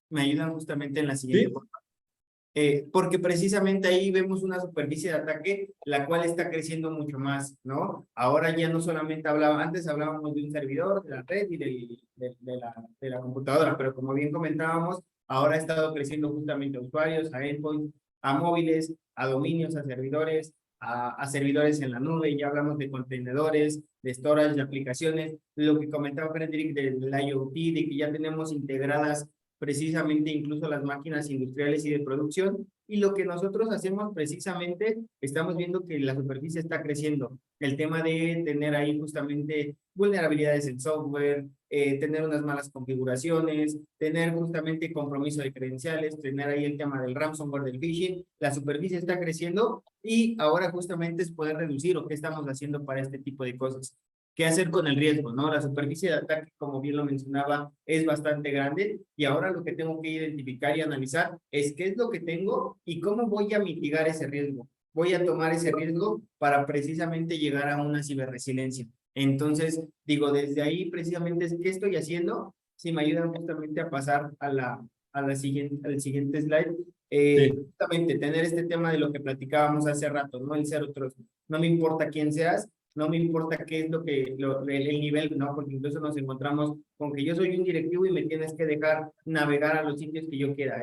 Me ayudan justamente en la siguiente forma. Porque precisamente ahí vemos una superficie de ataque la cual está creciendo mucho más, ¿no? Ahora ya no solamente antes hablábamos de un servidor, de la red y de la computadora, pero como bien comentábamos, ahora ha estado creciendo justamente a usuarios, a endpoints, a móviles, a dominios, a servidores, a servidores en la nube, ya hablamos de contenedores, de storage, de aplicaciones, lo que comentaba Frederick del IoT, de que ya tenemos integradas precisamente incluso las máquinas industriales y de producción, y lo que nosotros hacemos precisamente, estamos viendo que la superficie está creciendo, el tema de tener ahí justamente vulnerabilidades en software, tener unas malas configuraciones, tener justamente compromiso de credenciales, tener ahí el tema del ransomware, del phishing, la superficie está creciendo y ahora justamente es poder reducir o qué estamos haciendo para este tipo de cosas. ¿Qué hacer con el riesgo, no? La superficie de ataque, como bien lo mencionaba, es bastante grande y ahora lo que tengo que identificar y analizar es qué es lo que tengo y cómo voy a mitigar ese riesgo. Voy a tomar ese riesgo para precisamente llegar a una ciberresiliencia. Entonces, digo, desde ahí precisamente es qué estoy haciendo, si me ayudan justamente a pasar al siguiente slide. Sí. Justamente tener este tema de lo que platicábamos hace rato, ¿no? El cero trust. No me importa quién seas, no me importa qué es el nivel, ¿no? Porque incluso nos encontramos con que yo soy un directivo y me tienes que dejar navegar a los sitios que yo quiera.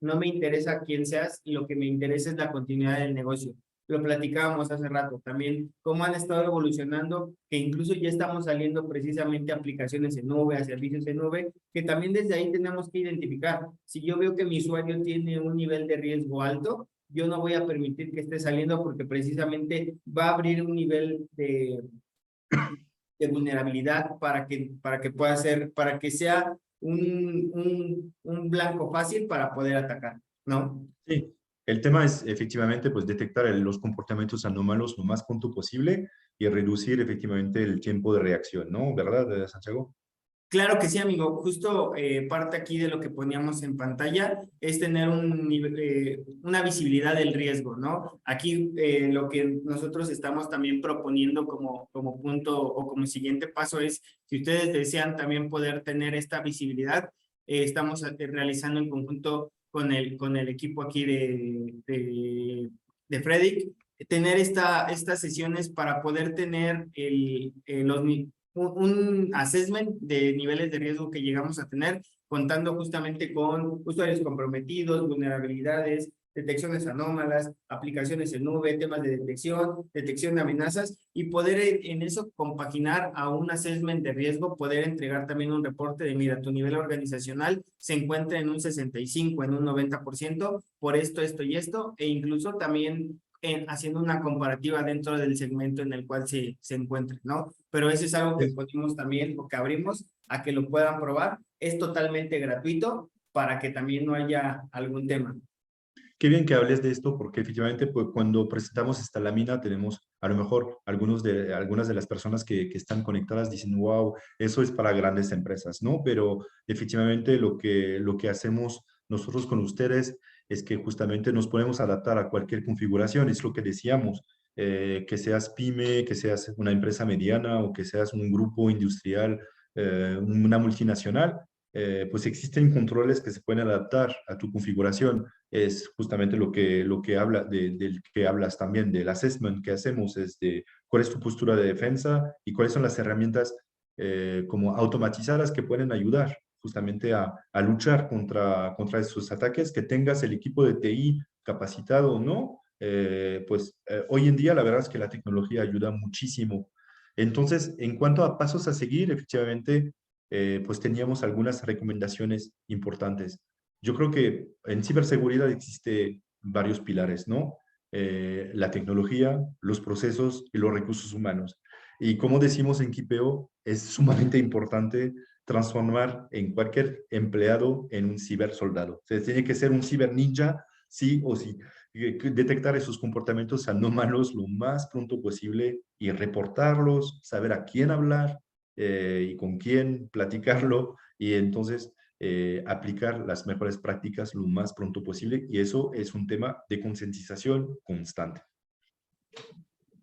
No me interesa quién seas, lo que me interesa es la continuidad del negocio. Lo platicábamos hace rato también, cómo han estado evolucionando, que incluso ya estamos saliendo precisamente a aplicaciones en nube, a servicios en nube, que también desde ahí tenemos que identificar. Si yo veo que mi usuario tiene un nivel de riesgo alto, yo no voy a permitir que esté saliendo porque precisamente va a abrir un nivel de vulnerabilidad para que pueda ser, para que sea un blanco fácil para poder atacar, ¿no? Sí, el tema es efectivamente pues detectar los comportamientos anómalos lo más pronto posible y reducir efectivamente el tiempo de reacción, ¿no? ¿Verdad, Santiago? Claro que sí, amigo. Justo parte aquí de lo que poníamos en pantalla es tener una visibilidad del riesgo, ¿no? Aquí lo que nosotros estamos también proponiendo como punto o como siguiente paso es, si ustedes desean también poder tener esta visibilidad, estamos realizando en conjunto con el equipo aquí de Frederick, tener estas sesiones para poder tener un assessment de niveles de riesgo que llegamos a tener, contando justamente con usuarios comprometidos, vulnerabilidades, detecciones anómalas, aplicaciones en nube, temas de detección de amenazas y poder en eso compaginar a un assessment de riesgo, poder entregar también un reporte de, mira, tu nivel organizacional se encuentra en un 65, en un 90%, por esto, esto y esto, e incluso también haciendo una comparativa dentro del segmento en el cual se encuentre, ¿no? Pero eso es algo que podemos también, o que abrimos a que lo puedan probar. Es totalmente gratuito para que también no haya algún tema. Qué bien que hables de esto porque efectivamente pues, cuando presentamos esta lámina tenemos a lo mejor algunas de las personas que están conectadas dicen, wow, eso es para grandes empresas, ¿no? Pero efectivamente lo que hacemos nosotros con ustedes es que justamente nos podemos adaptar a cualquier configuración, es lo que decíamos, que seas pyme, que seas una empresa mediana o que seas un grupo industrial, una multinacional, pues existen controles que se pueden adaptar a tu configuración. Es justamente lo que habla, del que hablas también, del assessment que hacemos, es de cuál es tu postura de defensa y cuáles son las herramientas como automatizadas que pueden ayudar justamente a luchar contra esos ataques, que tengas el equipo de TI capacitado o no, hoy en día la verdad es que la tecnología ayuda muchísimo. Entonces, en cuanto a pasos a seguir, efectivamente, pues teníamos algunas recomendaciones importantes. Yo creo que en ciberseguridad existe varios pilares, ¿no? La tecnología, los procesos y los recursos humanos. Y como decimos en Kipeo, es sumamente importante transformar en cualquier empleado en un cibersoldado. O sea, tiene que ser un ciber ninja, sí o sí. Detectar esos comportamientos anómalos lo más pronto posible y reportarlos, saber a quién hablar y con quién platicarlo y entonces aplicar las mejores prácticas lo más pronto posible y eso es un tema de concientización constante.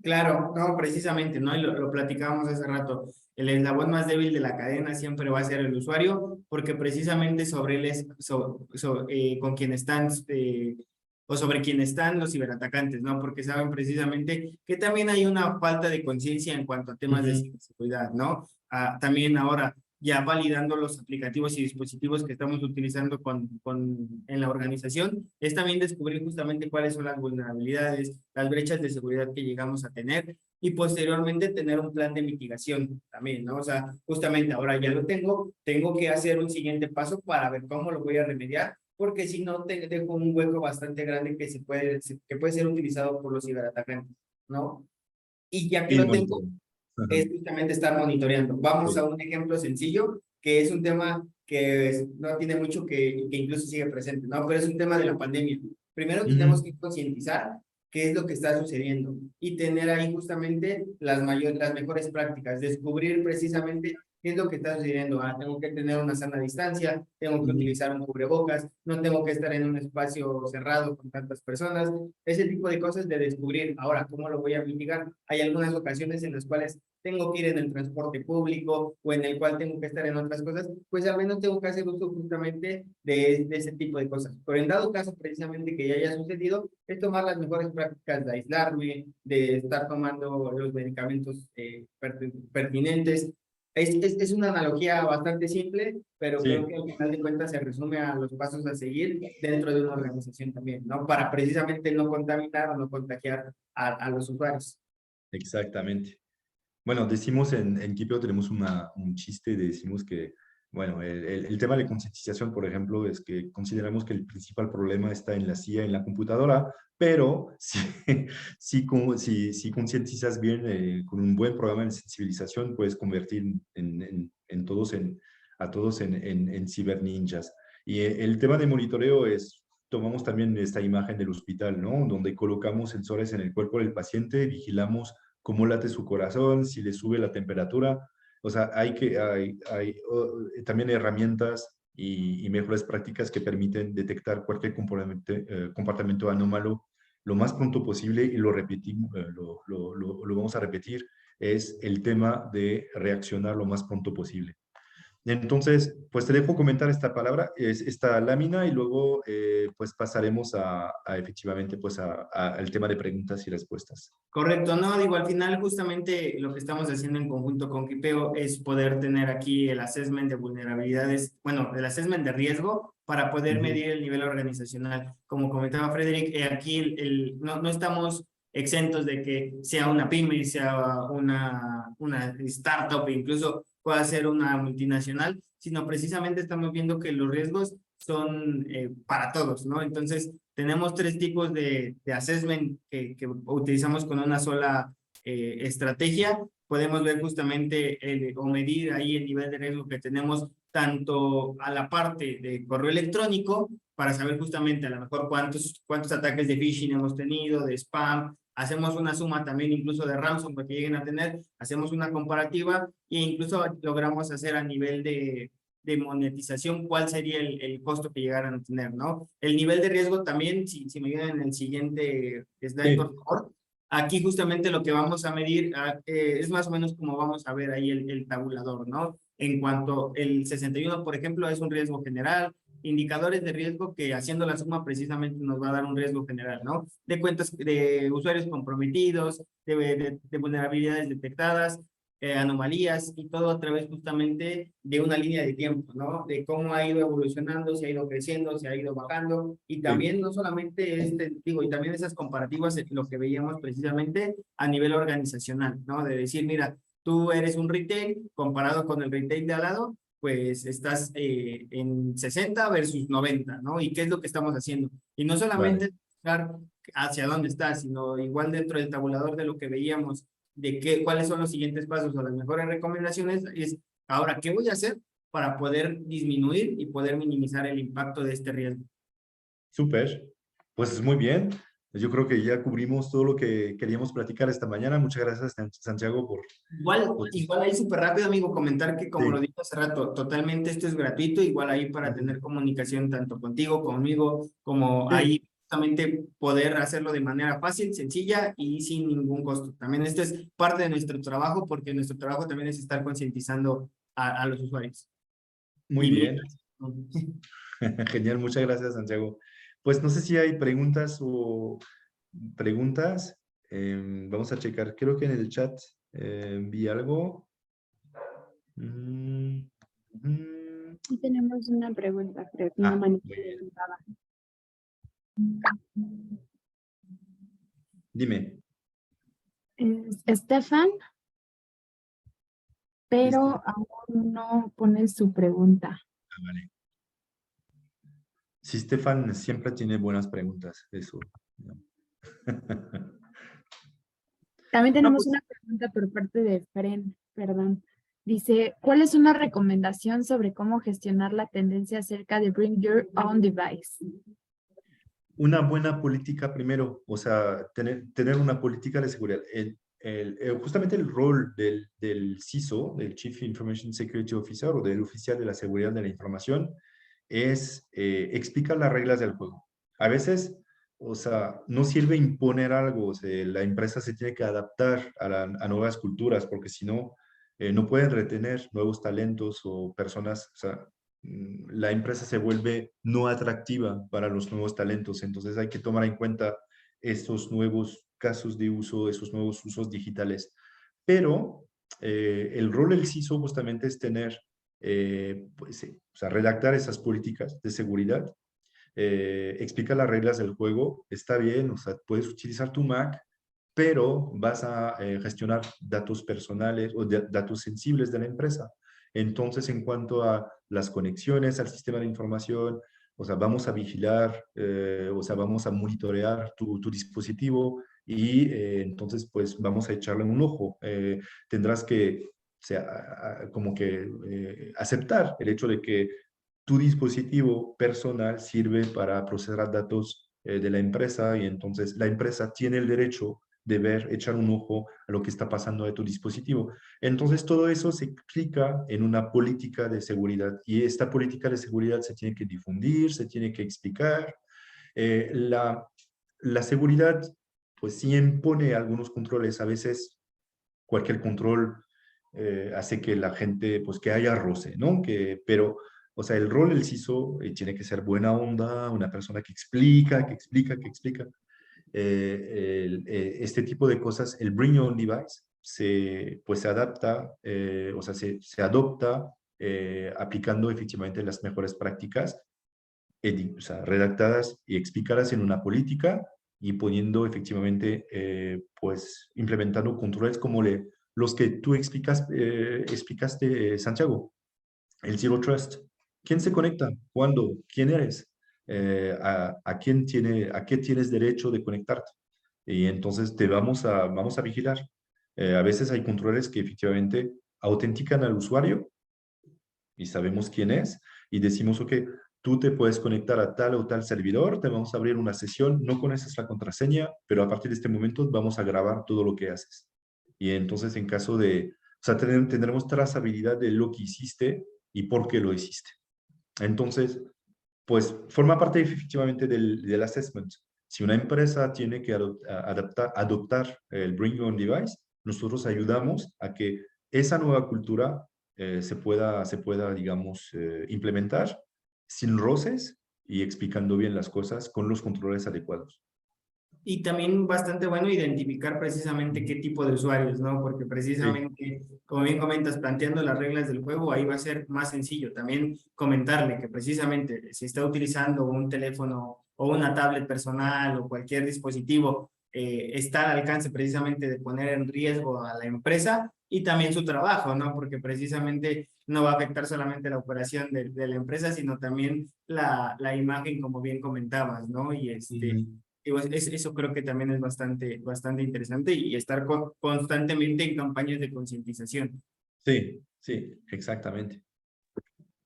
Claro, no, precisamente, ¿no? Y lo platicábamos hace rato. El eslabón más débil de la cadena siempre va a ser el usuario, porque precisamente sobre él es con quien están, o sobre quien están los ciberatacantes, ¿no? Porque saben precisamente que también hay una falta de conciencia en cuanto a temas de ciberseguridad, ¿no? También ahora, ya validando los aplicativos y dispositivos que estamos utilizando en la organización, es también descubrir justamente cuáles son las vulnerabilidades, las brechas de seguridad que llegamos a tener y posteriormente tener un plan de mitigación también, ¿no? O sea, justamente ahora ya lo tengo que hacer un siguiente paso para ver cómo lo voy a remediar, porque si no, te dejo un hueco bastante grande que puede ser utilizado por los ciberatacantes, ¿no? Y ya que Sí, lo tengo, monitoreo. Ajá. es justamente estar monitoreando. Vamos Sí. a un ejemplo sencillo, que es un tema que no tiene mucho que incluso sigue presente, ¿no? Pero es un tema de la pandemia. Primero tenemos Ujú. que concientizar qué es lo que está sucediendo y tener ahí justamente las mejores prácticas, descubrir precisamente qué es lo que está sucediendo. Ah, tengo que tener una sana distancia, tengo que Ujú. utilizar un cubrebocas, no tengo que estar en un espacio cerrado con tantas personas, ese tipo de cosas de descubrir. Ahora, ¿cómo lo voy a mitigar? Hay algunas ocasiones en las cuales tengo que ir en el transporte público o en el cual tengo que estar en otras cosas, pues al menos tengo que hacer uso justamente de ese tipo de cosas. Pero en dado caso precisamente que ya haya sucedido, es tomar las mejores prácticas de aislarme, de estar tomando los medicamentos pertinentes. Es una analogía bastante simple, pero creo Sí. que al final de cuentas se resume a los pasos a seguir dentro de una organización también, ¿no? Para precisamente no contaminar o no contagiar a los usuarios. Exactamente. Bueno, decimos en Kipeo tenemos un chiste, decimos que, bueno, el tema de concientización, por ejemplo, es que consideramos que el principal problema está en la CIA, en la computadora, pero si concientizas bien con un buen programa de sensibilización, puedes convertir a todos en ciberninjas. Y el tema de monitoreo es, tomamos también esta imagen del hospital, ¿no? Donde colocamos sensores en el cuerpo del paciente, vigilamos cómo late su corazón, si le sube la temperatura. O sea, también herramientas y mejores prácticas que permiten detectar cualquier comportamiento anómalo lo más pronto posible y lo repetimos, lo vamos a repetir, es el tema de reaccionar lo más pronto posible. Entonces, pues te dejo comentar esta palabra, esta lámina y luego pues pasaremos efectivamente pues al tema de preguntas y respuestas. Correcto, no, digo, al final justamente lo que estamos haciendo en conjunto con Kipeo es poder tener aquí el assessment de vulnerabilidades, bueno, el assessment de riesgo para poder Ujú. medir el nivel organizacional. Como comentaba Frederick, aquí no estamos exentos de que sea una pyme, sea una startup, incluso pueda ser una multinacional, sino precisamente estamos viendo que los riesgos son para todos, ¿no? Entonces, tenemos tres tipos de assessment que utilizamos con una sola estrategia. Podemos ver justamente o medir ahí el nivel de riesgo que tenemos tanto a la parte de correo electrónico para saber justamente a lo mejor cuántos ataques de phishing hemos tenido, de spam. Hacemos una suma también incluso de ransomware que lleguen a tener, hacemos una comparativa e incluso logramos hacer a nivel de monetización, cuál sería el costo que llegaran a tener, ¿no? El nivel de riesgo también, si me ayudan en el siguiente slide, por Sí. favor. Aquí justamente lo que vamos a medir es más o menos como vamos a ver ahí el tabulador, ¿no? En cuanto el 61, por ejemplo, es un riesgo general, indicadores de riesgo que haciendo la suma precisamente nos va a dar un riesgo general, ¿no? De cuentas de usuarios comprometidos, de vulnerabilidades detectadas, anomalías y todo a través justamente de una línea de tiempo, ¿no? De cómo ha ido evolucionando, si ha ido creciendo, si ha ido bajando y Sí. también no solamente y también esas comparativas, lo que veíamos precisamente a nivel organizacional, ¿no? De decir, mira, tú eres un retail comparado con el retail de al lado, pues estás en 60 versus 90, ¿no? ¿Y qué es lo que estamos haciendo? Y no Vale. solamente hacia dónde estás, sino igual dentro del tabulador de lo que veíamos de cuáles son los siguientes pasos o las mejores recomendaciones es ahora, ¿qué voy a hacer para poder disminuir y poder minimizar el impacto de este riesgo? Súper. Pues muy bien. Yo creo que ya cubrimos todo lo que queríamos platicar esta mañana. Muchas gracias, Santiago, Igual, por- igual ahí súper rápido, amigo, comentar que como lo Sí. dije hace rato, totalmente esto es gratuito, igual ahí para Ujú. tener comunicación tanto contigo, conmigo, como Sí. ahí justamente poder hacerlo de manera fácil, sencilla y sin ningún costo. También esto es parte de nuestro trabajo porque nuestro trabajo también es estar concientizando a los usuarios. Muy Y mil bien. gracias. Genial. Muchas gracias, Santiago. Pues no sé si hay preguntas o preguntas. Vamos a checar. Creo que en el chat vi algo. Mm, Y tenemos una pregunta, creo que Ah, una manita muy bien. levantada. Dime. Es Estefan, pero aún no pone su pregunta. Ah, vale. Sí, Stefan siempre tiene buenas preguntas, eso. También No, tenemos pues, una pregunta por parte de Fren, perdón. Dice, ¿cuál es una recomendación sobre cómo gestionar la tendencia acerca de Bring Your Own Device? una buena política primero, o sea, tener una política de seguridad. Justamente el rol del CISO, del Chief Information Security Officer o del oficial de la seguridad de la información, es explicar las reglas del juego. A veces, o sea, no sirve imponer algo, o sea, la empresa se tiene que adaptar a nuevas culturas, porque si no, no pueden retener nuevos talentos o personas, o sea, la empresa se vuelve no atractiva para los nuevos talentos. Entonces hay que tomar en cuenta estos nuevos casos de uso, esos nuevos usos digitales. Pero el rol del CISO justamente es tener, pues, o sea, redactar esas políticas de seguridad, explica las reglas del juego, está bien, o sea, puedes utilizar tu Mac, pero vas a gestionar datos personales o datos sensibles de la empresa. Entonces, en cuanto a las conexiones al sistema de información, o sea, vamos a vigilar, o sea, vamos a monitorear tu dispositivo y entonces, pues, vamos a echarle un ojo. Tendrás que, o sea, como que aceptar el hecho de que tu dispositivo personal sirve para procesar datos de la empresa y entonces la empresa tiene el derecho de ver, echar un ojo a lo que está pasando de tu dispositivo. Entonces, todo eso se explica en una política de seguridad y esta política de seguridad se tiene que difundir, se tiene que explicar. La seguridad, pues sí impone algunos controles. A veces cualquier control hace que la gente, pues que haya roce, ¿no? Pero, o sea, el rol del CISO tiene que ser buena onda, una persona que explica, que explica, que explica este tipo de cosas, el Bring Your Own Device, pues se adapta, o sea, se adopta aplicando efectivamente las mejores prácticas, o sea, redactadas y explicadas en una política y poniendo efectivamente, pues, implementando controles como los que tú explicaste, Santiago, el Zero Trust. ¿Quién se conecta? ¿Cuándo? ¿Quién eres? ¿A qué tienes derecho de conectarte? Y entonces vamos a vigilar. A veces hay controles que efectivamente autentican al usuario y sabemos quién es y decimos, ok, tú te puedes conectar a tal o tal servidor, te vamos a abrir una sesión, no conoces la contraseña, pero a partir de este momento vamos a grabar todo lo que haces. Y entonces en caso de, o sea, tendremos trazabilidad de lo que hiciste y por qué lo hiciste. Entonces, pues forma parte efectivamente del assessment. Si una empresa tiene que adoptar el Bring Your Own Device, nosotros ayudamos a que esa nueva cultura se pueda, digamos, implementar sin roces y explicando bien las cosas con los controles adecuados. Y también bastante bueno identificar precisamente qué tipo de usuarios, ¿no? Porque precisamente, como bien comentas, planteando las reglas del juego, ahí va a ser más sencillo. También comentarle que precisamente si está utilizando un teléfono o una tablet personal o cualquier dispositivo, está al alcance precisamente de poner en riesgo a la empresa y también su trabajo, ¿no? Porque precisamente no va a afectar solamente la operación de la empresa, sino también la imagen, como bien comentabas, ¿no? Y y pues eso creo que también es bastante interesante y estar constantemente en campañas de concientización. Sí, sí, exactamente.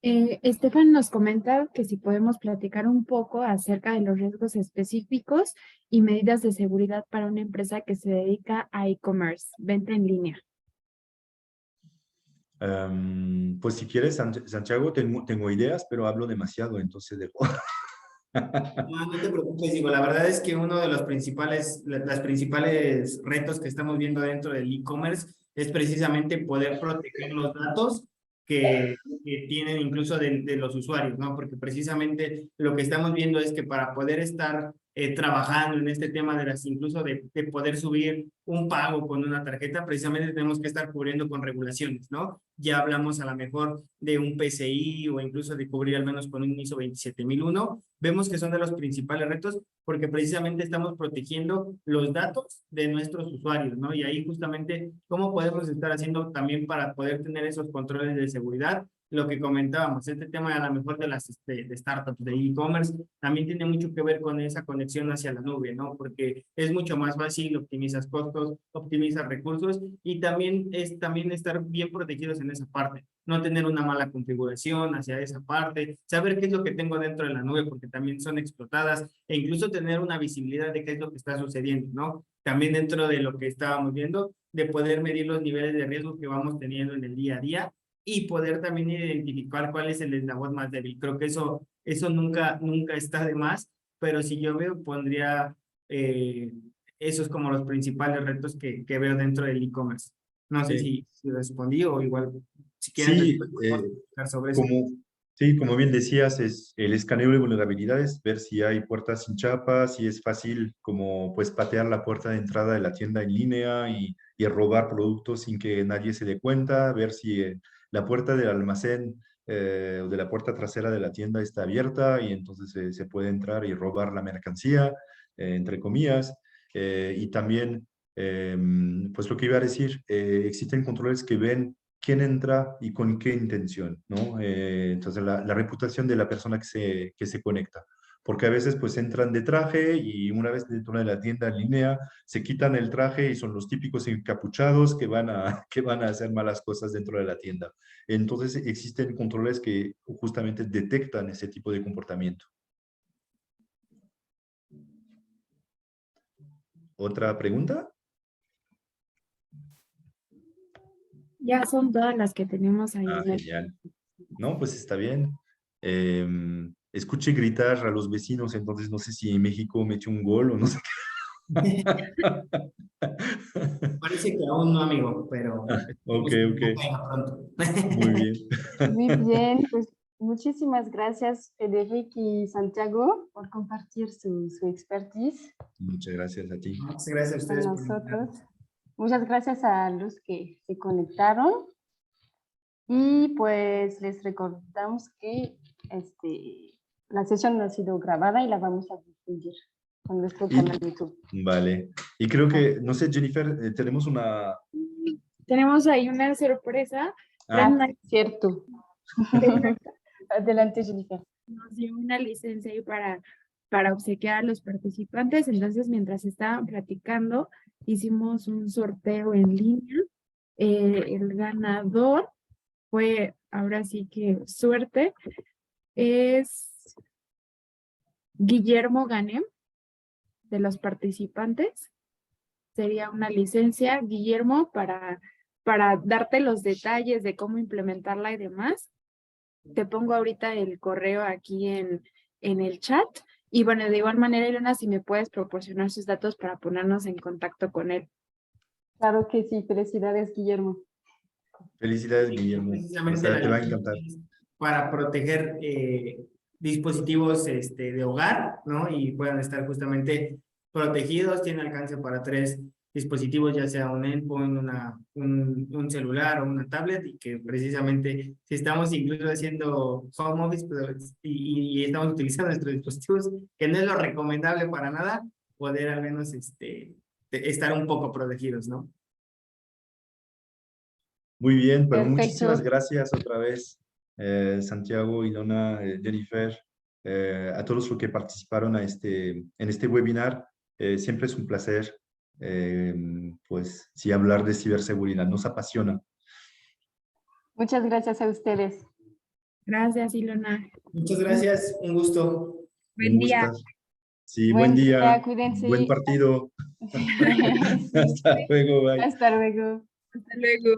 Estefan nos comenta que si podemos platicar un poco acerca de los riesgos específicos y medidas de seguridad para una empresa que se dedica a e-commerce, venta en línea. Pues si quieres, Santiago, tengo ideas, pero hablo demasiado, entonces dejo. No, no te preocupes, digo, la verdad es que uno de los las principales retos que estamos viendo dentro del e-commerce es precisamente poder proteger los datos que tienen incluso de los usuarios, ¿no? Porque precisamente lo que estamos viendo es que para poder estar trabajando en este tema de incluso de poder subir un pago con una tarjeta, precisamente tenemos que estar cubriendo con regulaciones, ¿no? Ya hablamos a lo mejor de un PCI o incluso de cubrir al menos con un ISO 27001. Vemos que son de los principales retos porque precisamente estamos protegiendo los datos de nuestros usuarios, ¿no? Y ahí justamente, ¿cómo podemos estar haciendo también para poder tener esos controles de seguridad? Lo que comentábamos, este tema a lo mejor de las de startups, de e-commerce, también tiene mucho que ver con esa conexión hacia la nube, ¿no? Porque es mucho más fácil, optimizas costos, optimizas recursos y también es estar bien protegidos en esa parte. No tener una mala configuración hacia esa parte, saber qué es lo que tengo dentro de la nube porque también son explotadas e incluso tener una visibilidad de qué es lo que está sucediendo, ¿no? También dentro de lo que estábamos viendo, de poder medir los niveles de riesgo que vamos teniendo en el día a día y poder también identificar cuál es el eslabón más débil. Creo que eso nunca está de más, pero si yo veo, pondría esos como los principales retos que veo dentro del e-commerce. No sé si respondí o igual, si quieren Sí, después sobre eso. como bien decías, es el escaneo de vulnerabilidades, ver si hay puertas sin chapa, si es fácil como pues patear la puerta de entrada de la tienda en línea y robar productos sin que nadie se dé cuenta, ver si la puerta del almacén o de la puerta trasera de la tienda está abierta y entonces se puede entrar y robar la mercancía, entre comillas, y también, pues lo que iba a decir, existen controles que ven quién entra y con qué intención, ¿no? Entonces, la reputación de la persona que se conecta. Porque a veces pues entran de traje y una vez dentro de la tienda en línea se quitan el traje y son los típicos encapuchados que van a hacer malas cosas dentro de la tienda. Entonces existen controles que justamente detectan ese tipo de comportamiento. ¿Otra pregunta? Ya son todas las que tenemos ahí Ah, en el... genial. No, pues está bien. Escuché gritar a los vecinos, entonces no sé si México metió un gol o no sé qué. Parece que aún no, amigo, pero Ok, esperemos que ok. ya caiga pronto. Muy bien. Muy bien, pues muchísimas gracias, Federic y Santiago, por compartir su expertise Muchas gracias a ti. Muchas gracias a con ustedes por nosotros. invitarnos. Muchas gracias a los que se conectaron y pues les recordamos que la sesión ha sido grabada y la vamos a difundir con nuestro canal de YouTube. Vale. Y creo que, no sé, Jennifer, tenemos una... Tenemos ahí una sorpresa. Ah, Cierto. Adelante, Jennifer. Nos dio una licencia ahí para obsequiar a los participantes. Entonces, mientras estaban platicando, hicimos un sorteo en línea. El ganador fue, ahora sí que suerte, es Guillermo Ganem, de los participantes. Sería una licencia, Guillermo, para darte los detalles de cómo implementarla y demás. Te pongo ahorita el correo aquí en el chat. Y bueno, de igual manera, Ilona, si me puedes proporcionar sus datos para ponernos en contacto con él. Claro que sí, felicidades, Guillermo. felicidades, Guillermo. O Precisamente sea, la te va a licencia encantar. es para proteger dispositivos de hogar, ¿no? Y puedan estar justamente protegidos. Tiene alcance para 3 dispositivos, ya sea un endpoint, un celular o una tablet, y que precisamente si estamos incluso haciendo home office y estamos utilizando nuestros dispositivos, que no es lo recomendable para nada, poder al menos estar un poco protegidos, ¿no? Muy bien, pues muchísimas Perfecto. gracias otra vez, Santiago, Ilona, Jennifer, a todos los que participaron en este webinar. Siempre es un placer, pues, sí, hablar de ciberseguridad. Nos apasiona. Muchas gracias a ustedes. Gracias, Ilona. Muchas gracias, un gusto. Buen Un día. gusto. Sí, buen Buen día, día, cuídense. buen partido. Sí. Hasta luego, bye. Hasta luego. Hasta luego.